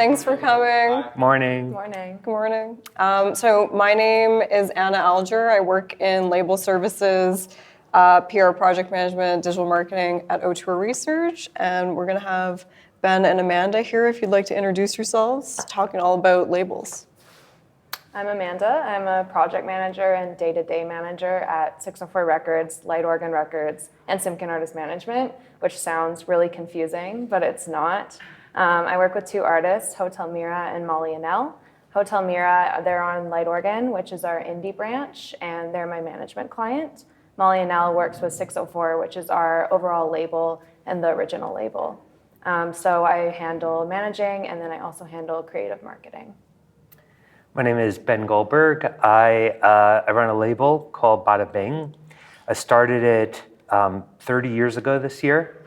Thanks for coming. Morning. Morning. Good morning. So my name is Anna Alger. I work in label services, PR project management, digital marketing at Auteur Research, and we're going to have Ben and Amanda here if you'd like to introduce yourselves, talking all about labels. I'm Amanda. I'm a project manager and day-to-day manager at 604 Records, Light Organ Records, and Simkin Artist Management, which sounds really confusing, but it's not. I work with two artists, Hotel Mira and Molly Annell. Hotel Mira, they're on Light Organ, which is our indie branch, and they're my management client. Molly Annell works with 604, which is our overall label and the original label. So I handle managing, and then I also handle creative marketing. My name is Ben Goldberg. I run a label called BaDaBing. I started it 30 years ago this year,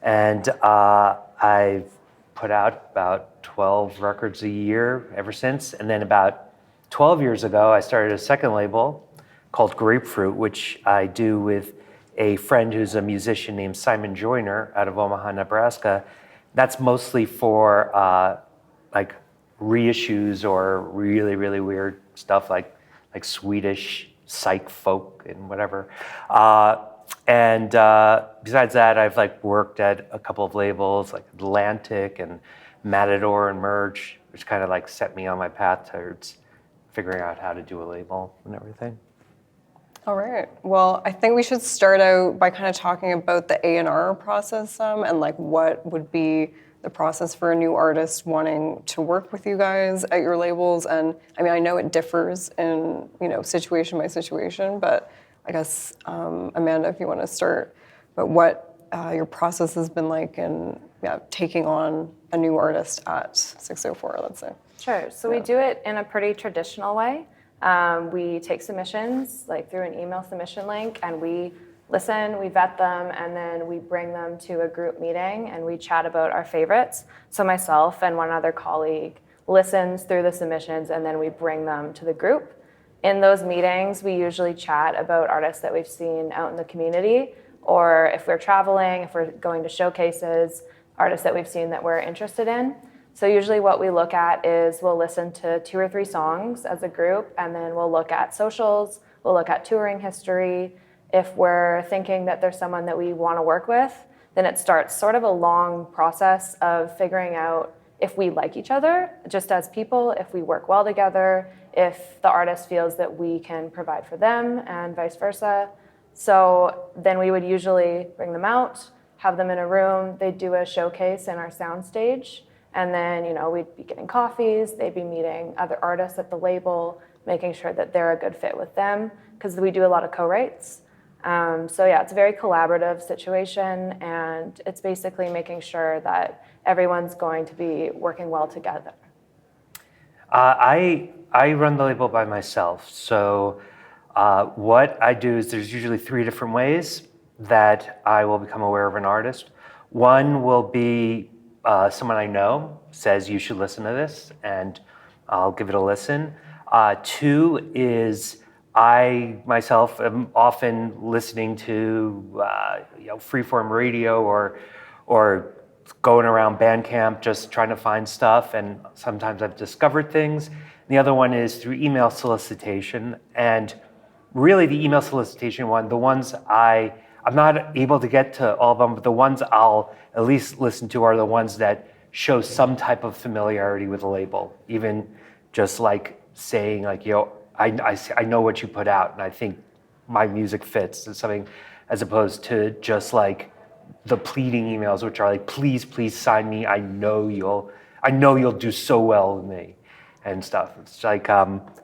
and I've put out about 12 records a year ever since. And then about 12 years ago, I started a second label called Grapefruit, which I do with a friend who's a musician named Simon Joyner out of Omaha, Nebraska. That's mostly for like reissues or really, really weird stuff like Swedish psych folk and whatever. And besides that, I've worked at a couple of labels like Atlantic and Matador and Merge, which kind of set me on my path towards figuring out how to do a label and everything. All right. Well, I think we should start out by kind of talking about the A&R process and what would be the process for a new artist wanting to work with you guys at your labels. And I mean, I know it differs in, situation by situation, but I guess, Amanda, if you want to start, but what your process has been like in taking on a new artist at 604, let's say. Sure. So we do it in a pretty traditional way. We take submissions through an email submission link, and we listen, we vet them, and then we bring them to a group meeting and we chat about our favorites. So myself and one other colleague listens through the submissions, and then we bring them to the group. In those meetings, we usually chat about artists that we've seen out in the community, or if we're traveling, if we're going to showcases, artists that we've seen that we're interested in. So usually what we look at is we'll listen to 2 or 3 songs as a group, and then we'll look at socials, we'll look at touring history. If we're thinking that there's someone that we want to work with, then it starts sort of a long process of figuring out if we like each other, just as people, if we work well together, if the artist feels that we can provide for them, and vice versa. So then we would usually bring them out, have them in a room, they'd do a showcase in our sound stage, and then we'd be getting coffees, they'd be meeting other artists at the label, making sure that they're a good fit with them, because we do a lot of co-writes. So yeah, it's a very collaborative situation, and it's basically making sure that everyone's going to be working well together. I run the label by myself. So what I do is there's usually 3 different ways that I will become aware of an artist. One will be someone I know says you should listen to this, and I'll give it a listen. 2 is I myself am often listening to freeform radio or going around Bandcamp just trying to find stuff, and sometimes I've discovered things. And the other one is through email solicitation, and really the email solicitation one, the ones I'm not able to get to all of them, but the ones I'll at least listen to are the ones that show some type of familiarity with the label, even just saying I know what you put out, and I think my music fits. It's something, as opposed to just the pleading emails, which are please sign me. I know you'll do so well with me, and stuff. It's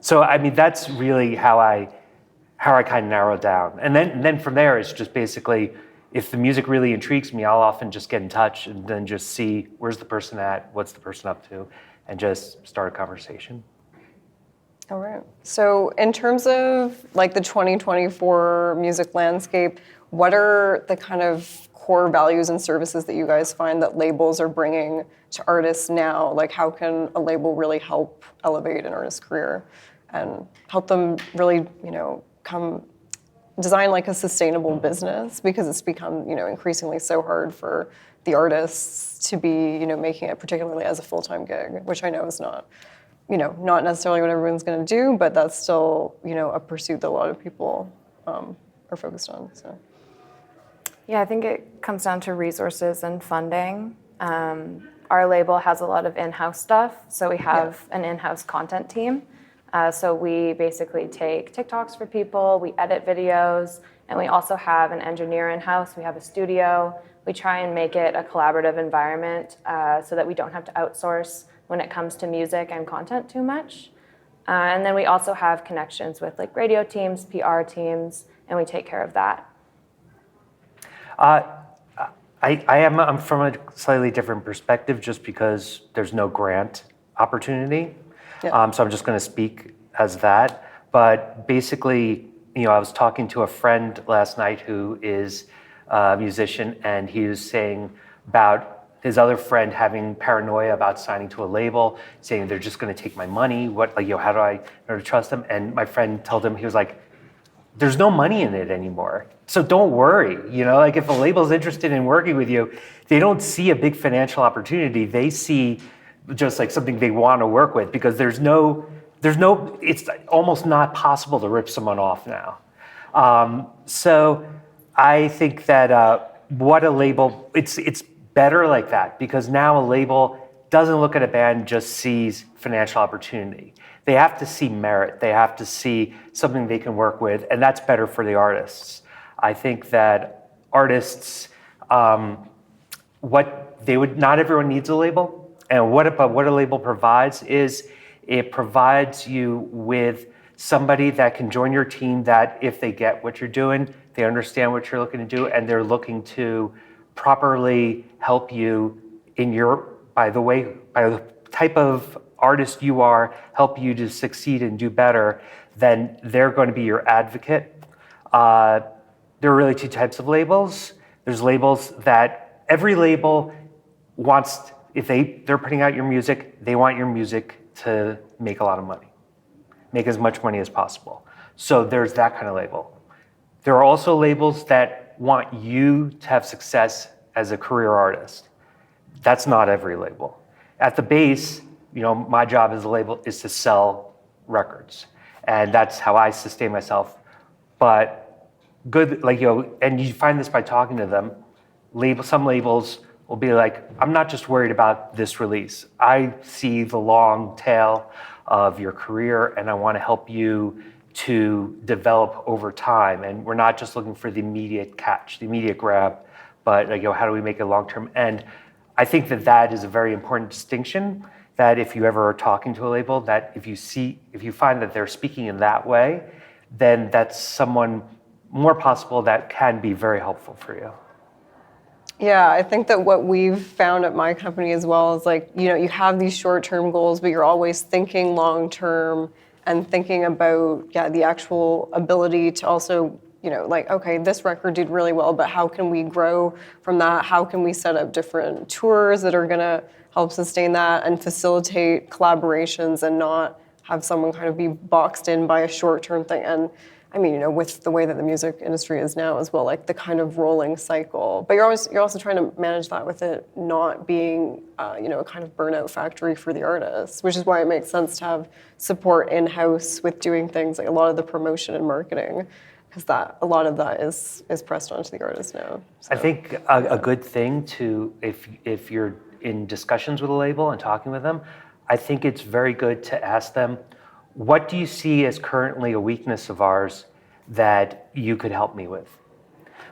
so I mean that's really how I kind of narrow it down, and then from there it's just basically if the music really intrigues me, I'll often just get in touch and then just see where's the person at, what's the person up to, and just start a conversation. All right. So in terms of the 2024 music landscape, what are the kind of core values and services that you guys find that labels are bringing to artists now? How can a label really help elevate an artist's career and help them really, come design like a sustainable business, because it's become, increasingly so hard for the artists to be, making it particularly as a full-time gig, which I know is not, not necessarily what everyone's going to do, but that's still, a pursuit that a lot of people are focused on. So. Yeah, I think it comes down to resources and funding. Our label has a lot of in-house stuff, so we have an in-house content team. So we basically take TikToks for people, we edit videos, and we also have an engineer in-house. We have a studio. We try and make it a collaborative environment so that we don't have to outsource when it comes to music and content too much. And then we also have connections with like radio teams, PR teams, and we take care of that. I'm from a slightly different perspective just because there's no grant opportunity. Yeah. So I'm just going to speak as that. But basically, I was talking to a friend last night who is a musician, and he was saying about his other friend having paranoia about signing to a label, saying they're just going to take my money. How do I trust them? And my friend told him, he was like, there's no money in it anymore. So don't worry, if a label's interested in working with you, they don't see a big financial opportunity. They see just like something they want to work with, because it's almost not possible to rip someone off now. So I think that what a label, it's better like that, because now a label doesn't look at a band, just sees financial opportunity. They have to see merit. They have to see something they can work with, and that's better for the artists. I think that artists, not everyone needs a label, and what a label provides is it provides you with somebody that can join your team, that if they get what you're doing, they understand what you're looking to do, and they're looking to properly help you by the type of artist you are, help you to succeed and do better, then they're going to be your advocate. There are really two types of labels. There's labels that every label wants, if they're putting out your music, they want your music to make a lot of money, make as much money as possible. So there's that kind of label. There are also labels that want you to have success as a career artist. That's not every label. At the base, my job as a label is to sell records, and that's how I sustain myself. But and you find this by talking to them. Some labels will be like, I'm not just worried about this release. I see the long tail of your career, and I want to help you to develop over time. And we're not just looking for the immediate catch, the immediate grab, but how do we make it long-term? And I think that is a very important distinction, that if you ever are talking to a label, that if you find that they're speaking in that way, then that's someone more possible that can be very helpful for you. Yeah, I think that what we've found at my company as well is you have these short-term goals, but you're always thinking long-term and thinking about, the actual ability to also, okay, this record did really well, but how can we grow from that? How can we set up different tours that are going to help sustain that and facilitate collaborations and not have someone kind of be boxed in by a short-term thing? And I mean, with the way that the music industry is now as well, the kind of rolling cycle. But you're also trying to manage that with it not being, a kind of burnout factory for the artists, which is why it makes sense to have support in-house with doing things like a lot of the promotion and marketing, because a lot of that is pressed onto the artists now. So. I think a good thing if you're in discussions with a label and talking with them, I think it's very good to ask them, what do you see as currently a weakness of ours that you could help me with?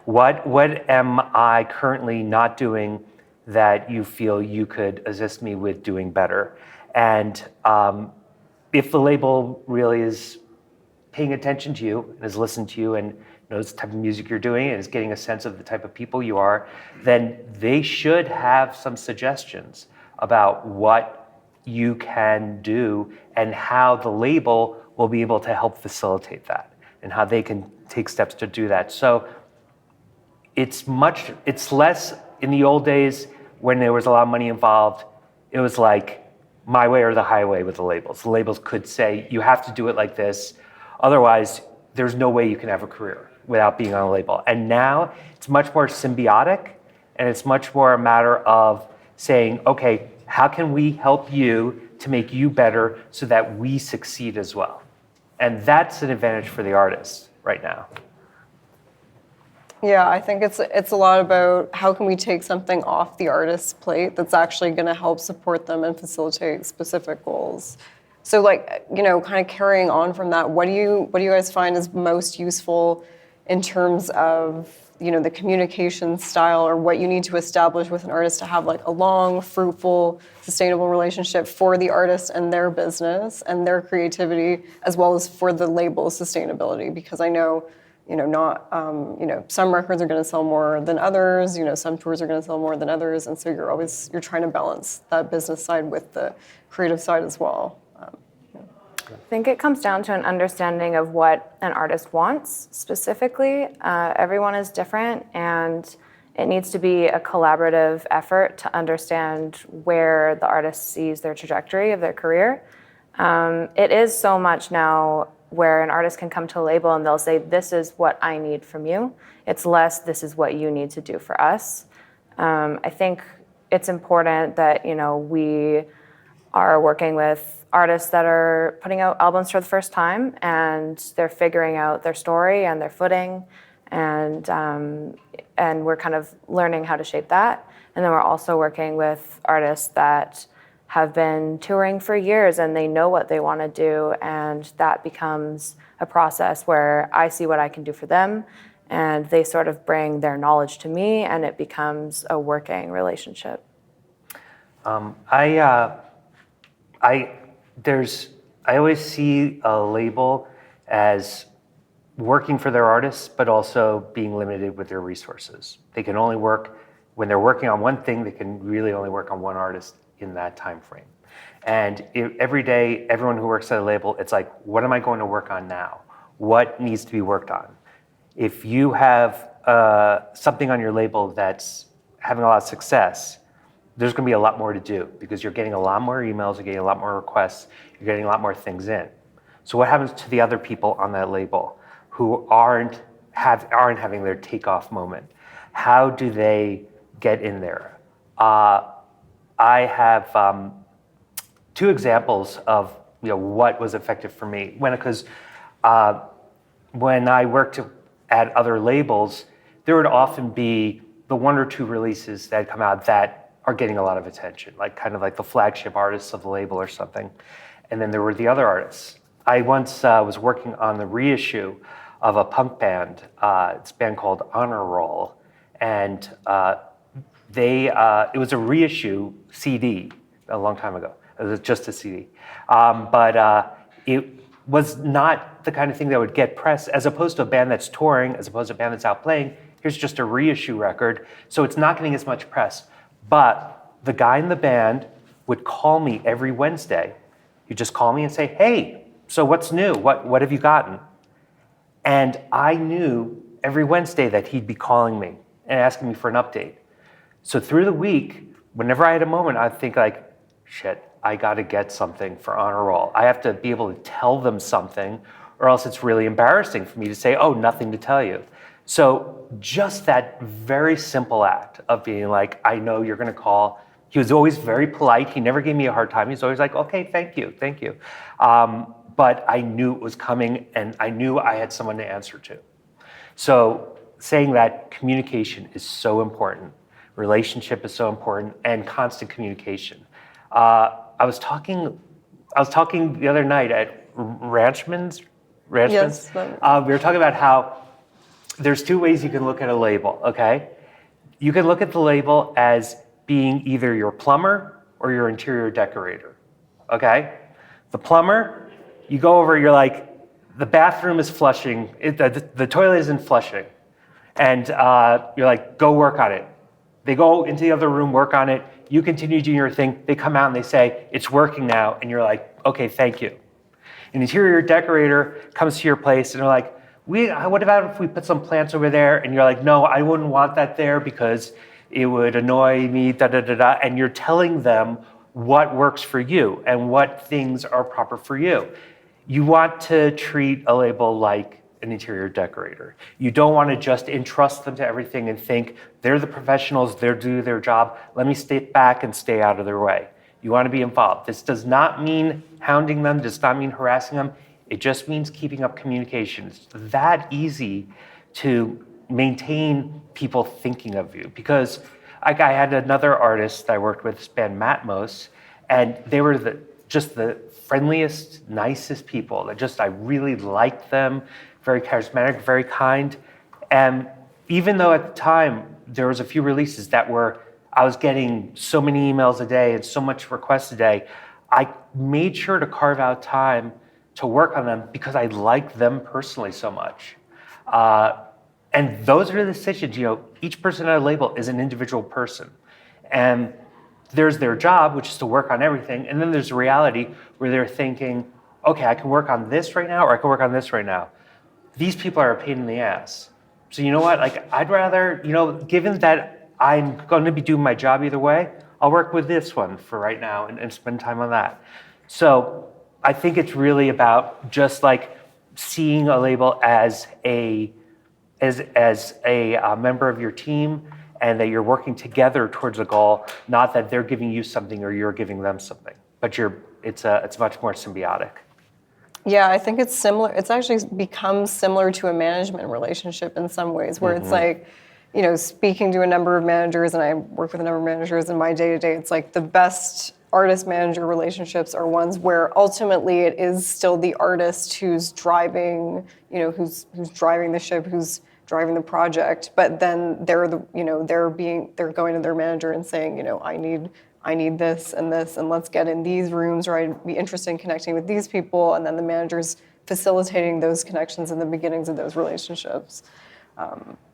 What am I currently not doing that you feel you could assist me with doing better? And if the label really is paying attention to you and is listening to you and knows the type of music you're doing and is getting a sense of the type of people you are, then they should have some suggestions about what you can do and how the label will be able to help facilitate that and how they can take steps to do that. So it's less, in the old days when there was a lot of money involved, it was like my way or the highway with the labels. The labels could say, you have to do it like this, otherwise there's no way you can have a career. without being on a label. And now it's much more symbiotic, and it's much more a matter of saying, okay, how can we help you to make you better so that we succeed as well? And that's an advantage for the artists right now. Yeah, I think it's a lot about how can we take something off the artist's plate that's actually going to help support them and facilitate specific goals. So, like, you know, kind of carrying on from that, what do you guys find is most useful in terms of, you know, the communication style, or what you need to establish with an artist to have like a long, fruitful, sustainable relationship for the artist and their business and their creativity, as well as for the label's sustainability? Because I know, you know, not, you know, some records are going to sell more than others, you know, some tours are going to sell more than others. And so you're trying to balance that business side with the creative side as well. I think it comes down to an understanding of what an artist wants specifically. Everyone is different, and it needs to be a collaborative effort to understand where the artist sees their trajectory of their career. It is so much now where an artist can come to a label and they'll say, this is what I need from you. It's less, this is what you need to do for us. I think it's important that, you know, we are working with artists that are putting out albums for the first time, and they're figuring out their story and their footing, and we're kind of learning how to shape that. And then we're also working with artists that have been touring for years and they know what they want to do, and that becomes a process where I see what I can do for them, and they sort of bring their knowledge to me, and it becomes a working relationship. I always see a label as working for their artists, but also being limited with their resources. They can only work, when they're working on one thing, they can really only work on one artist in that time frame. And every day, everyone who works at a label, it's like, what am I going to work on now? What needs to be worked on? If you have something on your label that's having a lot of success, there's going to be a lot more to do, because you're getting a lot more emails, you're getting a lot more requests, you're getting a lot more things in. So what happens to the other people on that label who aren't having their takeoff moment? How do they get in there? I have two examples of, you know, what was effective for me. Because when I worked at other labels, there would often be the one or two releases that come out that are getting a lot of attention, like kind of like the flagship artists of the label or something. And then there were the other artists. I once was working on the reissue of a punk band. It's a band called Honor Roll. And it was a reissue CD a long time ago. It was just a CD. But it was not the kind of thing that would get press, as opposed to a band that's touring, as opposed to a band that's out playing. Here's just a reissue record. So it's not getting as much press. But the guy in the band would call me every Wednesday. He'd just call me and say, hey, so what's new? What have you gotten? And I knew every Wednesday that he'd be calling me and asking me for an update. So through the week, whenever I had a moment, I'd think like, shit, I got to get something for Honor Roll. I have to be able to tell them something, or else it's really embarrassing for me to say, oh, nothing to tell you. So just that very simple act of being like, I know you're going to call. He was always very polite. He never gave me a hard time. He's always like, okay, thank you. But I knew it was coming, and I knew I had someone to answer to. So saying that communication is so important, relationship is so important, and constant communication. I was talking the other night at Ranchman's. Yes. We were talking about how there's two ways you can look at a label, okay? You can look at the label as being either your plumber or your interior decorator, okay? The plumber, you go over, you're like, the bathroom is flushing, the toilet isn't flushing. And you're like, go work on it. They go into the other room, work on it, you continue doing your thing, they come out and they say, it's working now, and you're like, okay, thank you. An interior decorator comes to your place and they're like, what about if we put some plants over there? And you're like, no, I wouldn't want that there because it would annoy me, da-da-da-da. And you're telling them what works for you and what things are proper for you. You want to treat a label like an interior decorator. You don't want to just entrust them to everything and think they're the professionals, they're doing their job. Let me step back and stay out of their way. You want to be involved. This does not mean hounding them, does not mean harassing them. It just means keeping up communication. It's that easy to maintain people thinking of you. Because I had another artist I worked with, this band Matmos, and they were just the friendliest, nicest people. I really liked them, very charismatic, very kind. And even though at the time there was a few releases I was getting so many emails a day and so much requests a day, I made sure to carve out time to work on them because I liked them personally so much. And those are the decisions, each person at a label is an individual person. And there's their job, which is to work on everything. And then there's reality where they're thinking, okay, I can work on this right now, or I can work on this right now. These people are a pain in the ass. So you know what? I'd rather, given that I'm going to be doing my job either way, I'll work with this one for right now and spend time on that. So I think it's really about just seeing a label as a member of your team, and that you're working together towards a goal, not that they're giving you something or you're giving them something. But it's much more symbiotic. Yeah, I think it's similar. It's actually become similar to a management relationship in some ways, where it's speaking to a number of managers, and I work with a number of managers in my day-to-day, it's the best artist-manager relationships are ones where ultimately it is still the artist who's driving, who's driving the ship, who's driving the project, but then they're going to their manager and saying, I need this, and let's get in these rooms, or I'd be interested in connecting with these people, and then the manager's facilitating those connections in the beginnings of those relationships.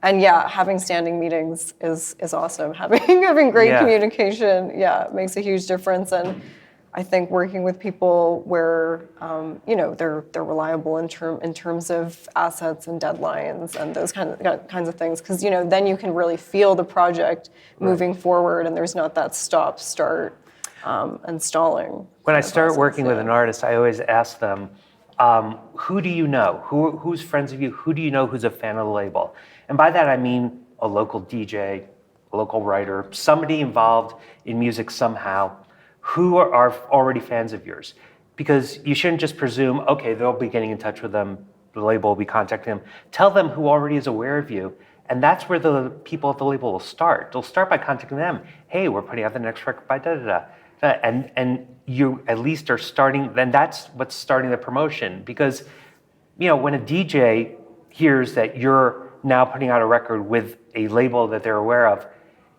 And yeah, having standing meetings is awesome. Having great communication, makes a huge difference. And I think working with people where they're reliable in terms of assets and deadlines and those kinds of things, because then you can really feel the project moving forward, and there's not that stop, start, and stalling. When I start working with an artist, I always ask them, who do you know? Who's friends of you? Who do you know who's a fan of the label? And by that I mean a local DJ, a local writer, somebody involved in music somehow, who are already fans of yours. Because you shouldn't just presume, okay, they'll be getting in touch with them, the label will be contacting them. Tell them who already is aware of you, and that's where the people at the label will start. They'll start by contacting them. Hey, we're putting out the next record by da-da-da. And you at least are starting, then that's what's starting the promotion. Because, when a DJ hears that you're now putting out a record with a label that they're aware of,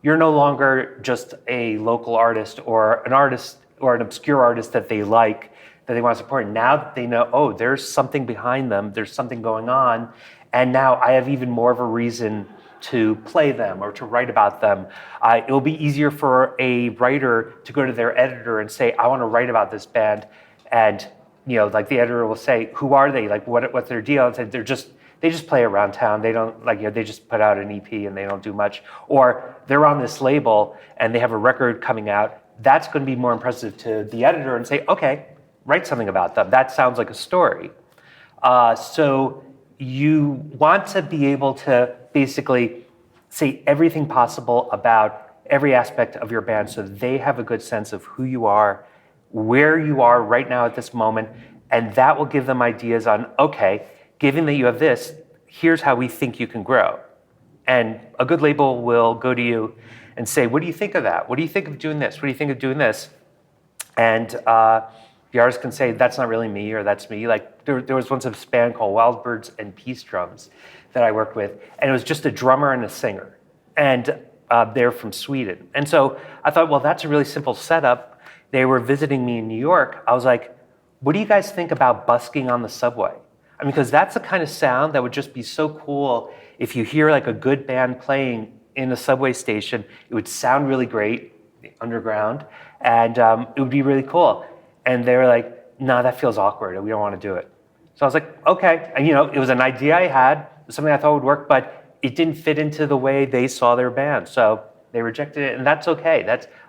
you're no longer just a local artist or an obscure artist that they like, that they want to support. Now they know, there's something behind them, there's something going on, and now I have even more of a reason to play them or to write about them. It will be easier for a writer to go to their editor and say, I want to write about this band. And, the editor will say, who are they? What's their deal? And say, they just play around town. They don't, they just put out an EP and they don't do much. Or they're on this label and they have a record coming out. That's going to be more impressive to the editor and say, okay, write something about them. That sounds like a story. So you want to be able to basically say everything possible about every aspect of your band so they have a good sense of who you are, where you are right now at this moment, and that will give them ideas on, okay, given that you have this, here's how we think you can grow. And a good label will go to you and say, what do you think of that? What do you think of doing this? What do you think of doing this? And the artist can say, that's not really me, or that's me. There was once a band called Wild Birds and Peace Drums that I worked with, and it was just a drummer and a singer. And they're from Sweden. And so I thought, well, that's a really simple setup. They were visiting me in New York. I was like, what do you guys think about busking on the subway? I mean, because that's the kind of sound that would just be so cool if you hear a good band playing in a subway station. It would sound really great, underground, and it would be really cool. And they were like, no, that feels awkward. We don't want to do it. So I was like, okay. And it was an idea I had, something I thought would work, but it didn't fit into the way they saw their band. So they rejected it, and that's okay.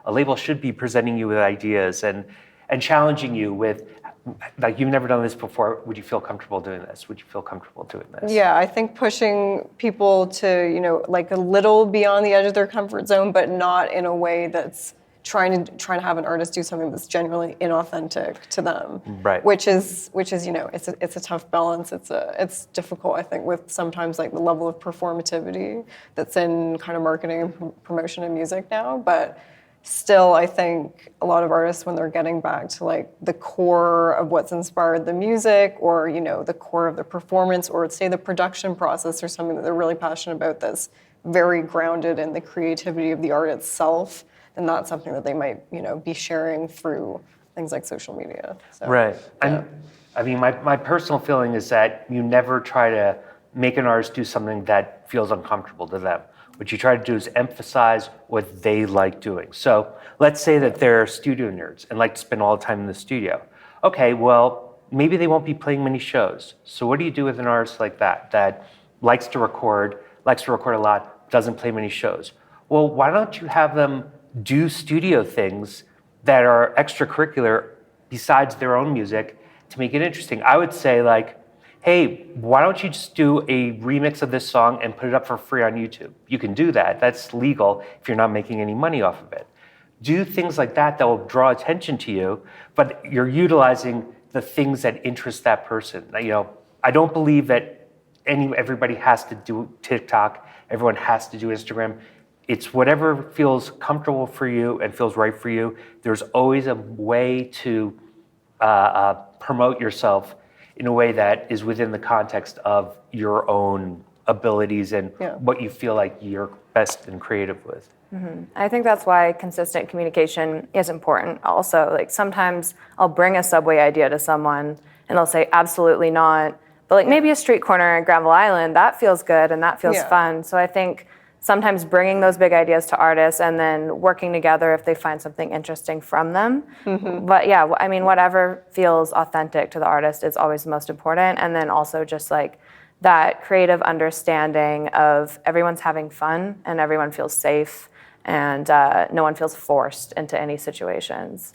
A label should be presenting you with ideas and challenging you with like you've never done this before, would you feel comfortable doing this? Would you feel comfortable doing this? Yeah, I think pushing people to, like a little beyond the edge of their comfort zone, but not in a way that's trying to have an artist do something that's genuinely inauthentic to them. Right. Which is it's a tough balance. It's difficult, I think, with sometimes like the level of performativity that's in kind of marketing and promotion and music now, but still, I think a lot of artists, when they're getting back to like the core of what's inspired the music, or the core of the performance, or say the production process, or something that they're really passionate about, that's very grounded in the creativity of the art itself, then that's something that they might be sharing through things like social media. So, Right. yeah. And I mean, my personal feeling is that you never try to make an artist do something that feels uncomfortable to them. What you try to do is emphasize what they like doing. So let's say that they're studio nerds and like to spend all the time in the studio. Okay, well, maybe they won't be playing many shows. So what do you do with an artist like that likes to record a lot, doesn't play many shows? Well, why don't you have them do studio things that are extracurricular besides their own music to make it interesting? I would say like, hey, why don't you just do a remix of this song and put it up for free on YouTube? You can do that. That's legal if you're not making any money off of it. Do things like that will draw attention to you, but you're utilizing the things that interest that person. I don't believe that everybody has to do TikTok. Everyone has to do Instagram. It's whatever feels comfortable for you and feels right for you. There's always a way to promote yourself in a way that is within the context of your own abilities and what you feel like you're best and creative with. Mm-hmm. I think that's why consistent communication is important also. Like sometimes I'll bring a subway idea to someone and they'll say, absolutely not. But like maybe a street corner in Granville Island, that feels good and that feels fun. So I think sometimes bringing those big ideas to artists and then working together if they find something interesting from them. Mm-hmm. But yeah, I mean, whatever feels authentic to the artist is always the most important. And then also just like that creative understanding of everyone's having fun and everyone feels safe and no one feels forced into any situations.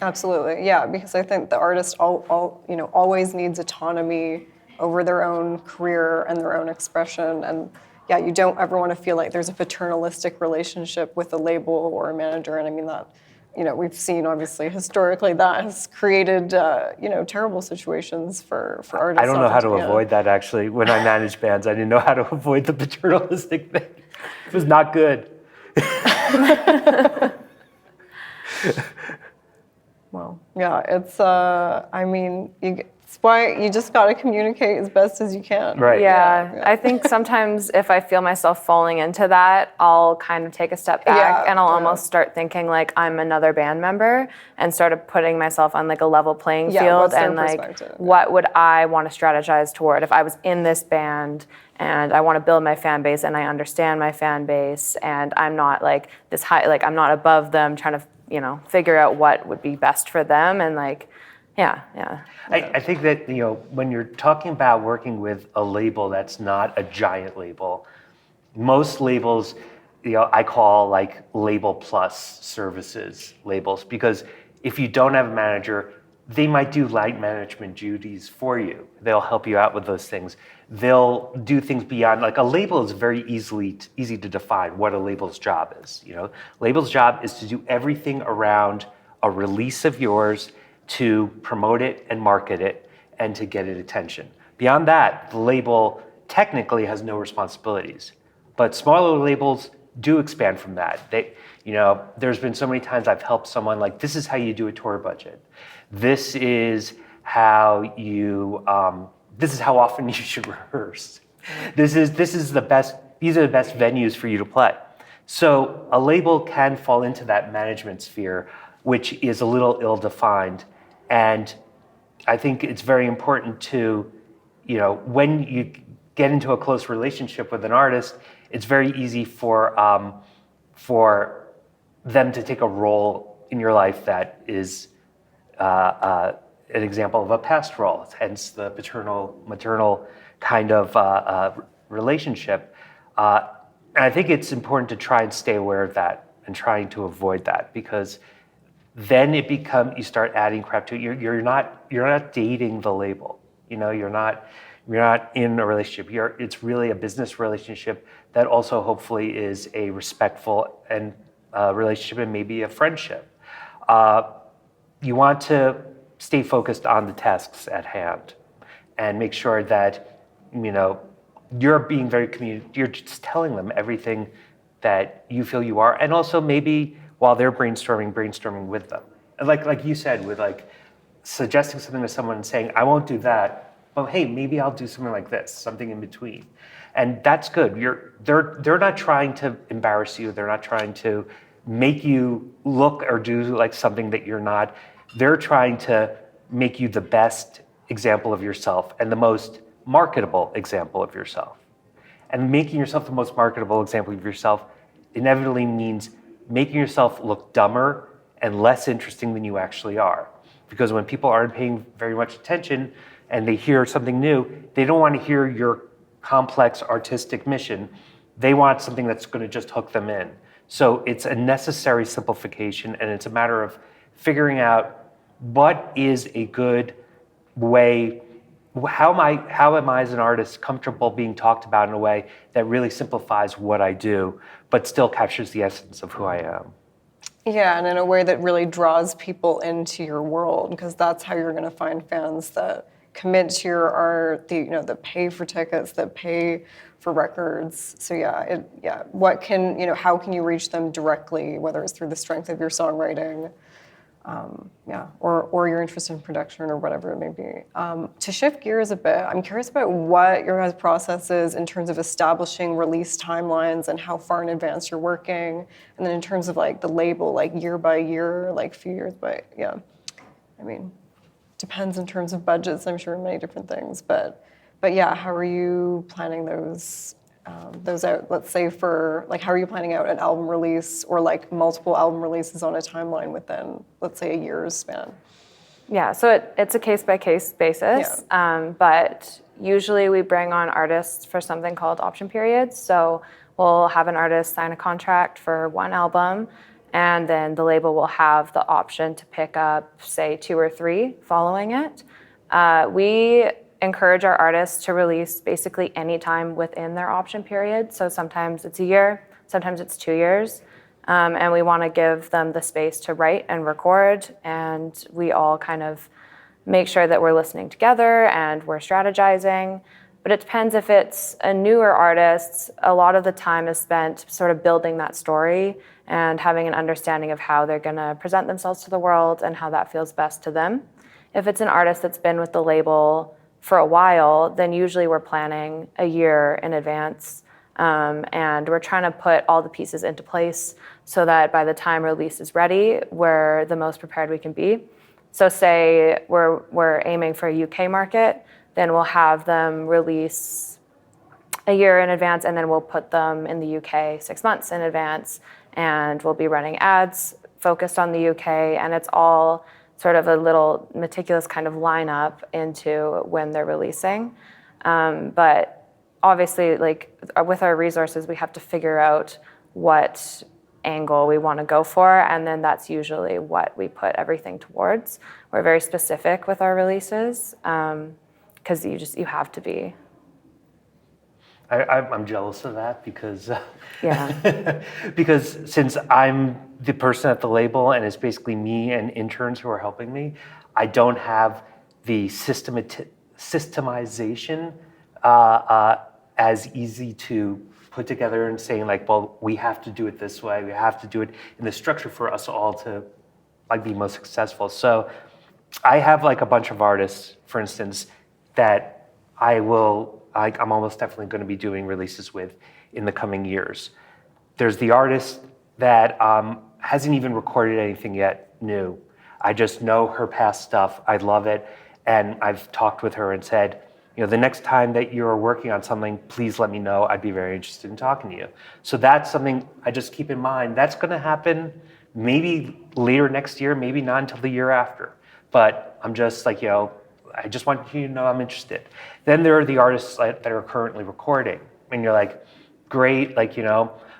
Absolutely, yeah, because I think the artist always needs autonomy over their own career and their own expression. And yeah, you don't ever want to feel like there's a paternalistic relationship with a label or a manager. And I mean that, we've seen obviously historically that has created, terrible situations for artists. I don't know how to avoid that actually. When I managed bands, I didn't know how to avoid the paternalistic thing. It was not good. Well, yeah, it's, it's why you just got to communicate as best as you can. Right. Yeah, I think sometimes if I feel myself falling into that, I'll kind of take a step back and I'll almost start thinking like I'm another band member and sort of putting myself on like a level playing field and like what would I want to strategize toward if I was in this band and I want to build my fan base and I understand my fan base and I'm not like this high, like I'm not above them trying to, figure out what would be best for them and like, I think that, when you're talking about working with a label that's not a giant label, most labels, I call like label plus services labels, because if you don't have a manager, they might do light management duties for you. They'll help you out with those things. They'll do things beyond, like a label is very easy to define what a label's job is. Label's job is to do everything around a release of yours, to promote it and market it and to get it attention. Beyond that, the label technically has no responsibilities, but smaller labels do expand from that. There's been so many times I've helped someone like, this is how you do a tour budget. This is how often you should rehearse. These are the best venues for you to play. So a label can fall into that management sphere, which is a little ill-defined. And I think it's very important to, when you get into a close relationship with an artist, it's very easy for them to take a role in your life that is an example of a past role, hence the paternal-maternal kind of relationship. And I think it's important to try and stay aware of that and trying to avoid that, because then you start adding crap to it. You're not dating the label. You're not in a relationship. It's really a business relationship that also hopefully is a respectful and relationship and maybe a friendship. You want to stay focused on the tasks at hand and make sure that you're being you're just telling them everything that you feel you are, and also maybe while they're brainstorming with them. And like you said, with like suggesting something to someone and saying, I won't do that, but hey, maybe I'll do something like this, something in between. And that's good. They're not trying to embarrass you. They're not trying to make you look or do like something that you're not. They're trying to make you the best example of yourself and the most marketable example of yourself. And making yourself the most marketable example of yourself inevitably means making yourself look dumber and less interesting than you actually are. Because when people aren't paying very much attention and they hear something new, they don't want to hear your complex artistic mission. They want something that's going to just hook them in. So it's a necessary simplification, and it's a matter of figuring out what is a good way. How am I as an artist comfortable being talked about in a way that really simplifies what I do, but still captures the essence of who I am? Yeah, and in a way that really draws people into your world, because that's how you're going to find fans that commit to your art, that pay for tickets, that pay for records. So how can you reach them directly, whether it's through the strength of your songwriting, or your interest in production or whatever it may be. To shift gears a bit, I'm curious about what your guys' process is in terms of establishing release timelines and how far in advance you're working, and then in terms of like the label, like year by year, like few years by, depends in terms of budgets, I'm sure, many different things, but yeah, how are you planning those out? Let's say how are you planning out an album release or like multiple album releases on a timeline within, let's say, a year's span? Yeah, so it's a case-by-case basis, but usually we bring on artists for something called option periods. So we'll have an artist sign a contract for one album, and then the label will have the option to pick up, say, 2 or 3 following it. We encourage our artists to release basically any time within their option period. So sometimes it's a year, sometimes it's 2 years. And we want to give them the space to write and record, and we all kind of make sure that we're listening together and we're strategizing. But it depends. If it's a newer artist, a lot of the time is spent sort of building that story and having an understanding of how they're going to present themselves to the world and how that feels best to them. If it's an artist that's been with the label for a while, then usually we're planning a year in advance, and we're trying to put all the pieces into place so that by the time release is ready, we're the most prepared we can be. So say we're aiming for a UK market, then we'll have them release a year in advance, and then we'll put them in the UK 6 months in advance, and we'll be running ads focused on the UK, and it's all sort of a little meticulous kind of lineup into when they're releasing. But obviously, like with our resources, we have to figure out what angle we want to go for, and then that's usually what we put everything towards. We're very specific with our releases, because you have to be. I'm jealous of that because Yeah. because since I'm the person at the label and it's basically me and interns who are helping me, I don't have the systemization as easy to put together and saying like, well, we have to do it this way. We have to do it in the structure for us all to like be most successful. So I have like a bunch of artists, for instance, that I'm almost definitely going to be doing releases with in the coming years. There's the artist that hasn't even recorded anything yet new. I just know her past stuff. I love it. And I've talked with her and said, the next time that you're working on something, please let me know. I'd be very interested in talking to you. So that's something I just keep in mind. That's going to happen maybe later next year, maybe not until the year after. But I'm just like, I just want you to know I'm interested. Then there are the artists that are currently recording. And you're like, great,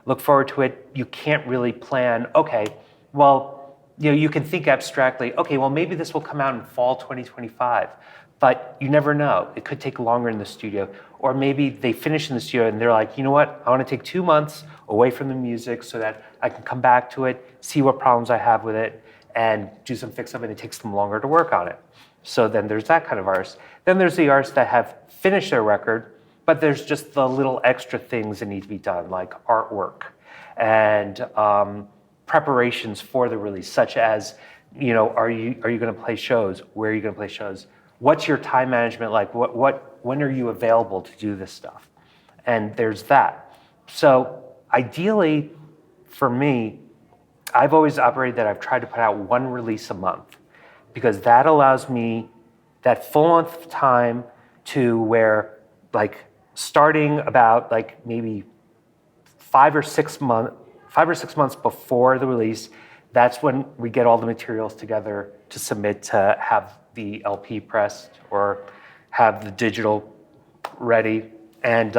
look forward to it. You can't really plan, okay, well, you can think abstractly, okay, well, maybe this will come out in fall 2025, but you never know. It could take longer in the studio. Or maybe they finish in the studio and they're like, you know what, I want to take 2 months away from the music so that I can come back to it, see what problems I have with it, and do some fix-up, and it takes them longer to work on it. So then there's that kind of artist. Then there's the artists that have finished their record, but there's just the little extra things that need to be done, like artwork and preparations for the release, such as, are you going to play shows? Where are you going to play shows? What's your time management like? When are you available to do this stuff? And there's that. So ideally, for me, I've always operated that I've tried to put out 1 release a month, because that allows me that full month of time to where, like, starting about like maybe 5 or 6 months before the release, that's when we get all the materials together to submit to have the LP pressed or have the digital ready. And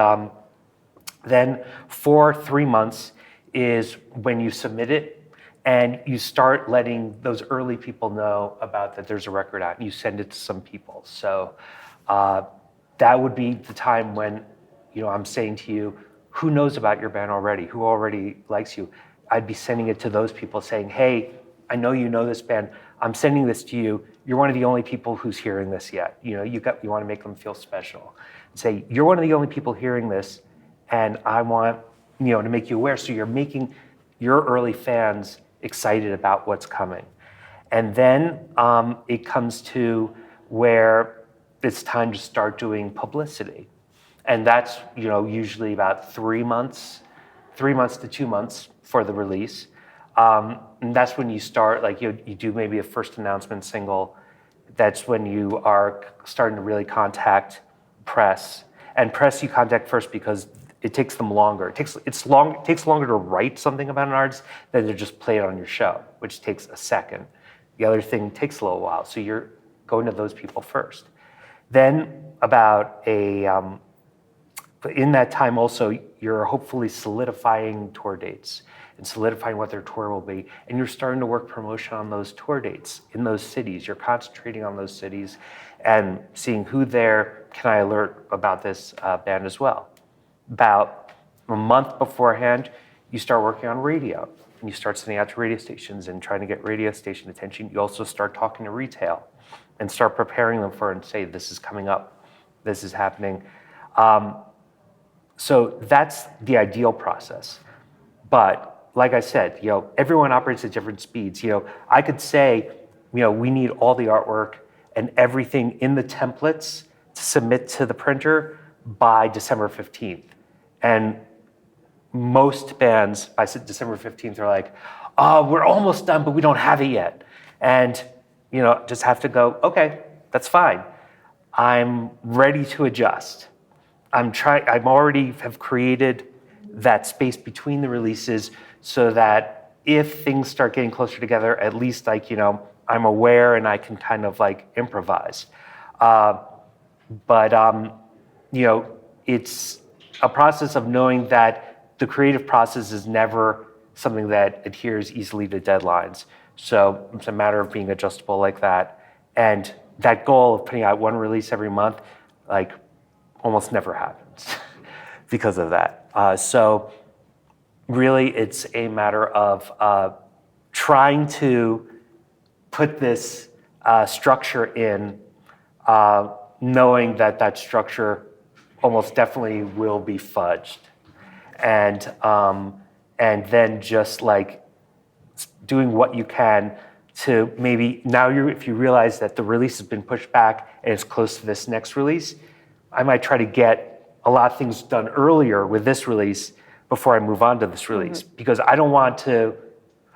then for 3 months is when you submit it, and you start letting those early people know about that there's a record out, and you send it to some people. So that would be the time when, I'm saying to you, who knows about your band already? Who already likes you? I'd be sending it to those people saying, hey, I know you know this band. I'm sending this to you. You're one of the only people who's hearing this yet. You want to make them feel special. Say, you're one of the only people hearing this, and I want, to make you aware. So you're making your early fans excited about what's coming. And then it comes to where it's time to start doing publicity. And that's, usually about 3 months to 2 months for the release. And that's when you start, like, you do maybe a first announcement single. That's when you are starting to really contact press. And press you contact first because it takes them longer. It takes longer to write something about an artist than to just play it on your show, which takes a second. The other thing takes a little while, so you're going to those people first. Then in that time also, you're hopefully solidifying tour dates and solidifying what their tour will be. And you're starting to work promotion on those tour dates in those cities. You're concentrating on those cities and seeing who there can I alert about this band as well. About a month beforehand, you start working on radio. And you start sending out to radio stations and trying to get radio station attention. You also start talking to retail and start preparing them for it and say, this is coming up, this is happening. So that's the ideal process. But like I said, everyone operates at different speeds. I could say, we need all the artwork and everything in the templates to submit to the printer by December 15th. And most bands by December 15th are like, we're almost done, but we don't have it yet. And, just have to go, okay, that's fine. I'm ready to adjust. I'm already have created that space between the releases so that if things start getting closer together, at least I'm aware and I can kind of like improvise. It's a process of knowing that the creative process is never something that adheres easily to deadlines. So it's a matter of being adjustable like that. And that goal of putting out 1 release every month, like, almost never happens because of that. So really, it's a matter of trying to put this structure in, knowing that structure almost definitely will be fudged. And then just like doing what you can to maybe now if you realize that the release has been pushed back and it's close to this next release, I might try to get a lot of things done earlier with this release before I move on to this release, because I don't want to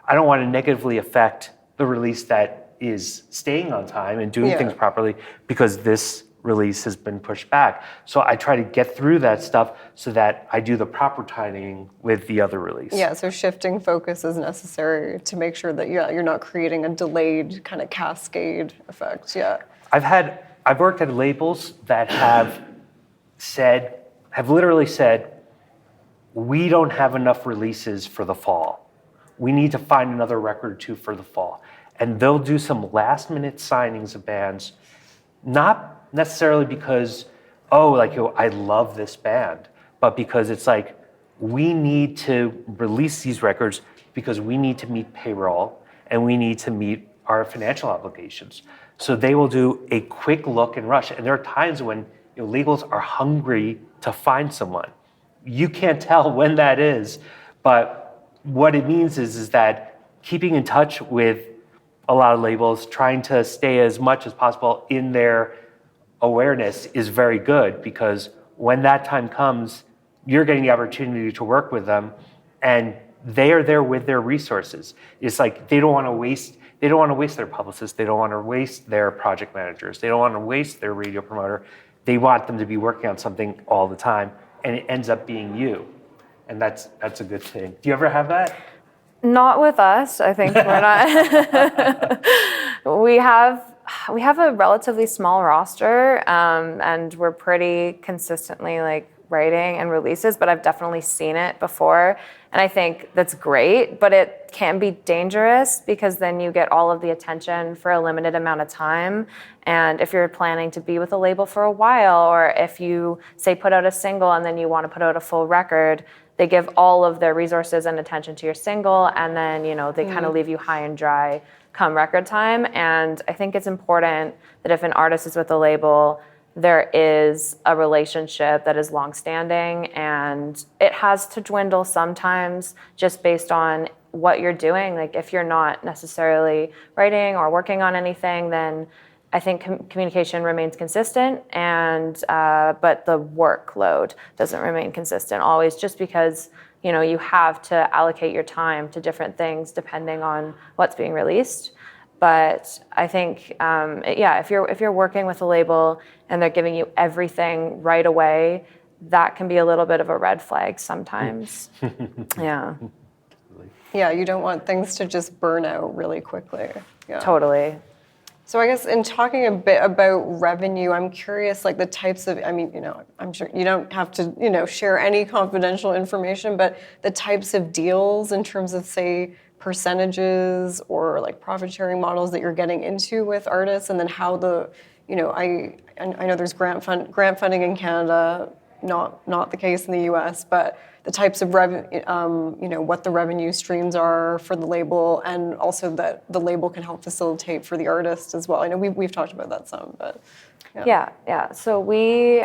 negatively affect the release that is staying on time and doing things properly because this release has been pushed back. So I try to get through that stuff so that I do the proper timing with the other release. Yeah, so shifting focus is necessary to make sure that you're not creating a delayed kind of cascade effect. Yeah. I've worked at labels that have literally said, we don't have enough releases for the fall. We need to find another record or 2 for the fall. and they'll do some last minute signings of bands, not necessarily because, oh, like, I love this band, but because it's like, we need to release these records because we need to meet payroll and we need to meet our financial obligations. So they will do a quick look and rush. And there are times when labels are hungry to find someone. You can't tell when that is, but what it means is that keeping in touch with a lot of labels, trying to stay as much as possible in their awareness is very good, because when that time comes, you're getting the opportunity to work with them, and they are there with their resources. It's like they don't want to waste their publicists, they don't want to waste their project managers, they don't want to waste their radio promoter. They want them to be working on something all the time, and it ends up being you. And that's a good thing. Do you ever have that? Not with us. I think we're not. we have a relatively small roster, and we're pretty consistently like writing and releases, but I've definitely seen it before. And I think that's great, but it can be dangerous because then you get all of the attention for a limited amount of time. And if you're planning to be with a label for a while, or if you say put out a single and then you want to put out a full record, they give all of their resources and attention to your single, and then they kind of leave you high and dry come record time. And I think it's important that if an artist is with a label, there is a relationship that is longstanding, and it has to dwindle sometimes just based on what you're doing. Like if you're not necessarily writing or working on anything, then I think communication remains consistent, and but the workload doesn't remain consistent always, just because you have to allocate your time to different things depending on what's being released. But I think, if you're working with a label and they're giving you everything right away, that can be a little bit of a red flag sometimes. Yeah. Yeah, you don't want things to just burn out really quickly. Yeah. Totally. So I guess in talking a bit about revenue, I'm curious, like the types of, I'm sure you don't have to, share any confidential information, but the types of deals in terms of, say, percentages or like profit sharing models that you're getting into with artists, and then how the, I know there's grant funding in Canada, not the case in the U.S., but the types of what the revenue streams are for the label, and also that the label can help facilitate for the artist as well. I know we've talked about that some, but yeah. So we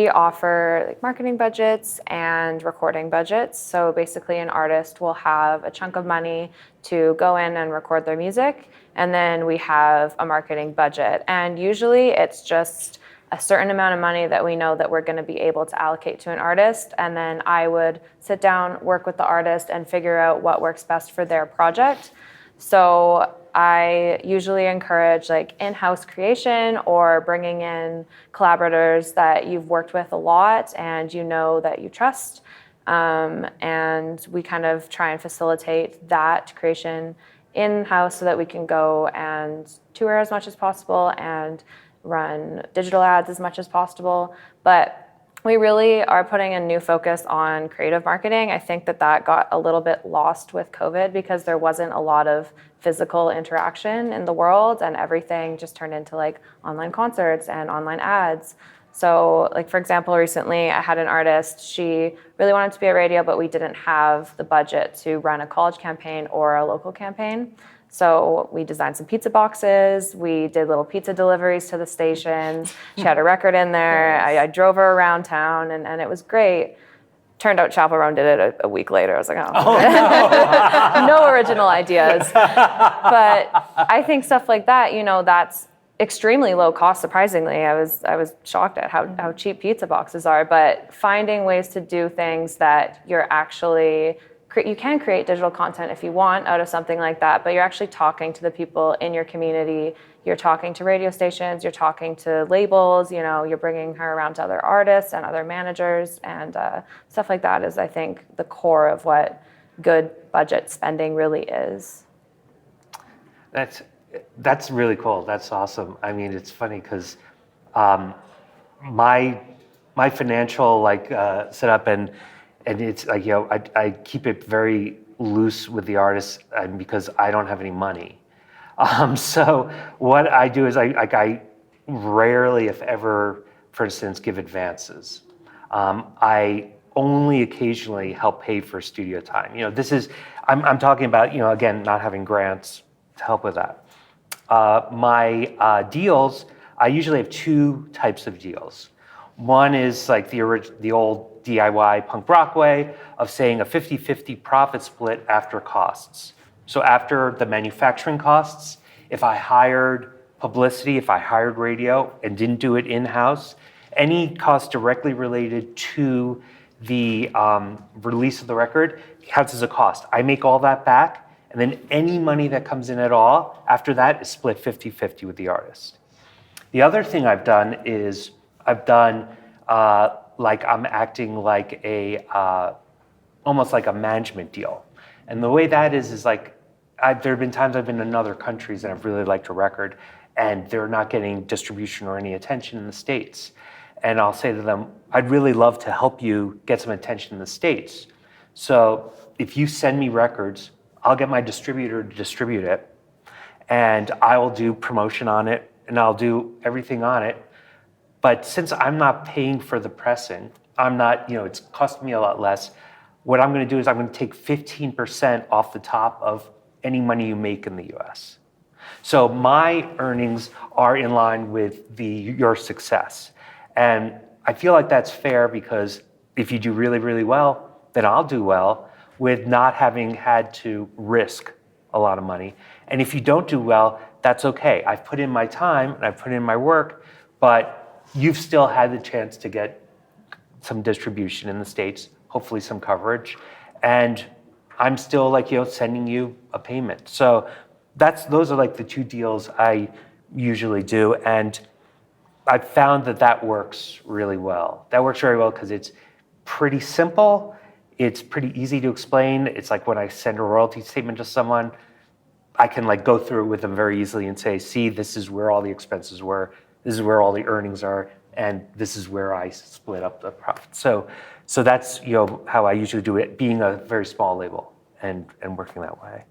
offer like marketing budgets and recording budgets. So basically an artist will have a chunk of money to go in and record their music, and then we have a marketing budget. And usually it's just a certain amount of money that we know that we're going to be able to allocate to an artist, and then I would sit down, work with the artist, and figure out what works best for their project. So I usually encourage like in-house creation, or bringing in collaborators that you've worked with a lot and that you trust. And we kind of try and facilitate that creation in-house so that we can go and tour as much as possible and run digital ads as much as possible. But we really are putting a new focus on creative marketing. I think that got a little bit lost with COVID because there wasn't a lot of physical interaction in the world, and everything just turned into like online concerts and online ads. So like, for example, recently I had an artist, she really wanted to be at radio, but we didn't have the budget to run a college campaign or a local campaign. So we designed some pizza boxes, we did little pizza deliveries to the stations, she had a record in there, I drove her around town, and it was great. Turned out Chappell Roan did it a week later. I was like, no. No original ideas. But I think stuff like that, that's extremely low cost, surprisingly. I was shocked at how cheap pizza boxes are, but finding ways to do things that you're actually, you can create digital content if you want out of something like that, but you're actually talking to the people in your community, you're talking to radio stations, you're talking to labels, you're bringing her around to other artists and other managers, and stuff like that is, I think, the core of what good budget spending really is. That's really cool. That's awesome. I mean, it's funny because my financial setup and it's like, I keep it very loose with the artists because I don't have any money. So what I do is I rarely, if ever, for instance, give advances. I only occasionally help pay for studio time. I'm talking about, again, not having grants to help with that. My deals, I usually have two types of deals. One is like the old DIY punk rock way of saying a 50-50 profit split after costs. So after the manufacturing costs, if I hired publicity, if I hired radio and didn't do it in-house, any cost directly related to the release of the record counts as a cost. I make all that back, and then any money that comes in at all after that is split 50-50 with the artist. The other thing I've done is like I'm acting like almost like a management deal. And the way that is like, there have been times I've been in other countries and I've really liked a record and they're not getting distribution or any attention in the States. And I'll say to them, I'd really love to help you get some attention in the States. So if you send me records, I'll get my distributor to distribute it and I will do promotion on it and I'll do everything on it. But since I'm not paying for the pressing, it's costing me a lot less. What I'm going to do is I'm going to take 15% off the top of any money you make in the US. So my earnings are in line with your success. And I feel like that's fair because if you do really, really well, then I'll do well with not having had to risk a lot of money. And if you don't do well, that's okay. I've put in my time and I've put in my work, but you've still had the chance to get some distribution in the States, hopefully some coverage, and I'm still sending you a payment. So those are like the two deals I usually do, and I've found that works really well. That works very well because it's pretty simple, it's pretty easy to explain. It's like when I send a royalty statement to someone, I can go through it with them very easily and say, see, this is where all the expenses were, this is where all the earnings are, and this is where I split up the profit. So that's how I usually do it, being a very small label and working that way.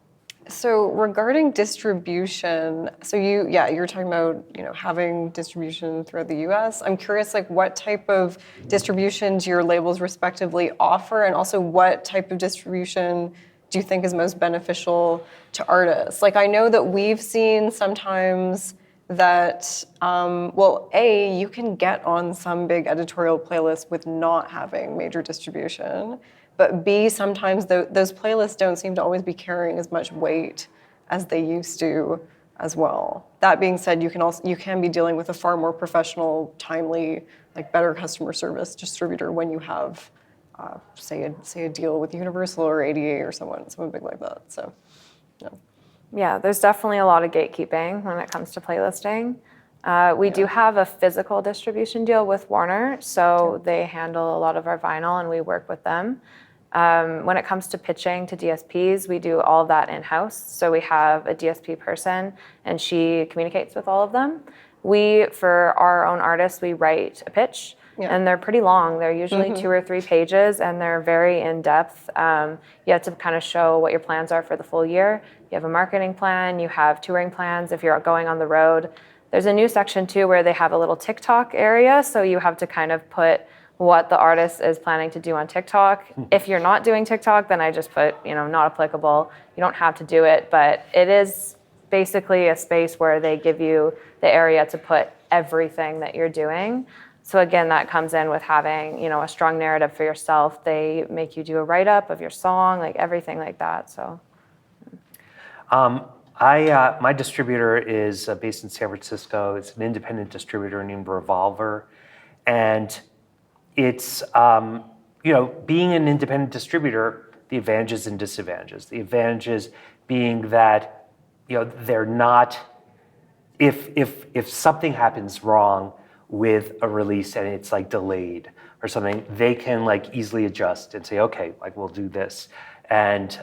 So regarding distribution, so you're talking about having distribution throughout the U.S. I'm curious, what type of distribution do your labels respectively offer, and also what type of distribution do you think is most beneficial to artists? I know that we've seen sometimes that, you can get on some big editorial playlists with not having major distribution, but B, sometimes those playlists don't seem to always be carrying as much weight as they used to as well. That being said, you can be dealing with a far more professional, timely, better customer service distributor when you have, say a deal with Universal or ADA or someone big like that. So, yeah. Yeah, there's definitely a lot of gatekeeping when it comes to playlisting. We do have a physical distribution deal with Warner, so they handle a lot of our vinyl and we work with them. When it comes to pitching to DSPs, we do all of that in-house. So we have a DSP person and she communicates with all of them. For our own artists, we write a pitch. Yeah. And they're pretty long. They're usually 2 or 3 pages and they're very in-depth. You have to kind of show what your plans are for the full year. You have a marketing plan, you have touring plans if you're going on the road. There's a new section too where they have a little TikTok area, so you have to kind of put what the artist is planning to do on TikTok. If you're not doing TikTok, then I just put, not applicable. You don't have to do it, but it is basically a space where they give you the area to put everything that you're doing. So again, that comes in with having, a strong narrative for yourself. They make you do a write-up of your song, everything like that. So, my distributor is based in San Francisco. It's an independent distributor named Revolver, and it's being an independent distributor, the advantages and disadvantages. The advantages being that they're not. If something happens wrong with a release and it's delayed or something, they can easily adjust and say, okay, we'll do this. And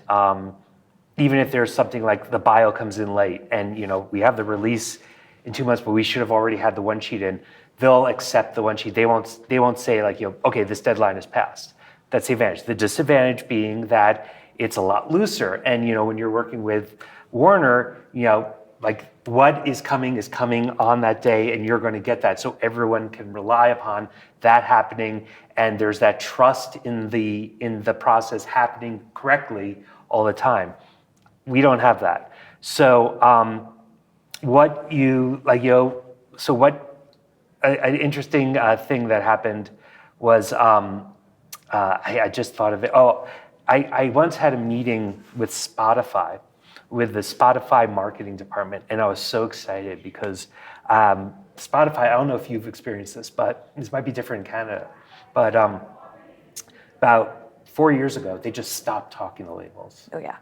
even if there's something the bio comes in late and we have the release in 2 months, but we should have already had the one sheet in, they'll accept the one sheet. They won't say okay, this deadline is passed. That's the advantage. The disadvantage being that it's a lot looser. And when you're working with Warner, like what is coming on that day, and you're going to get that, so everyone can rely upon that happening, and there's that trust in the process happening correctly all the time. We don't have that. So an interesting thing that happened was I just thought of it. I once had a meeting with Spotify, with the Spotify marketing department, and I was so excited because Spotify, I don't know if you've experienced this, but this might be different in Canada, but about 4 years ago, they just stopped talking to labels. Oh yeah.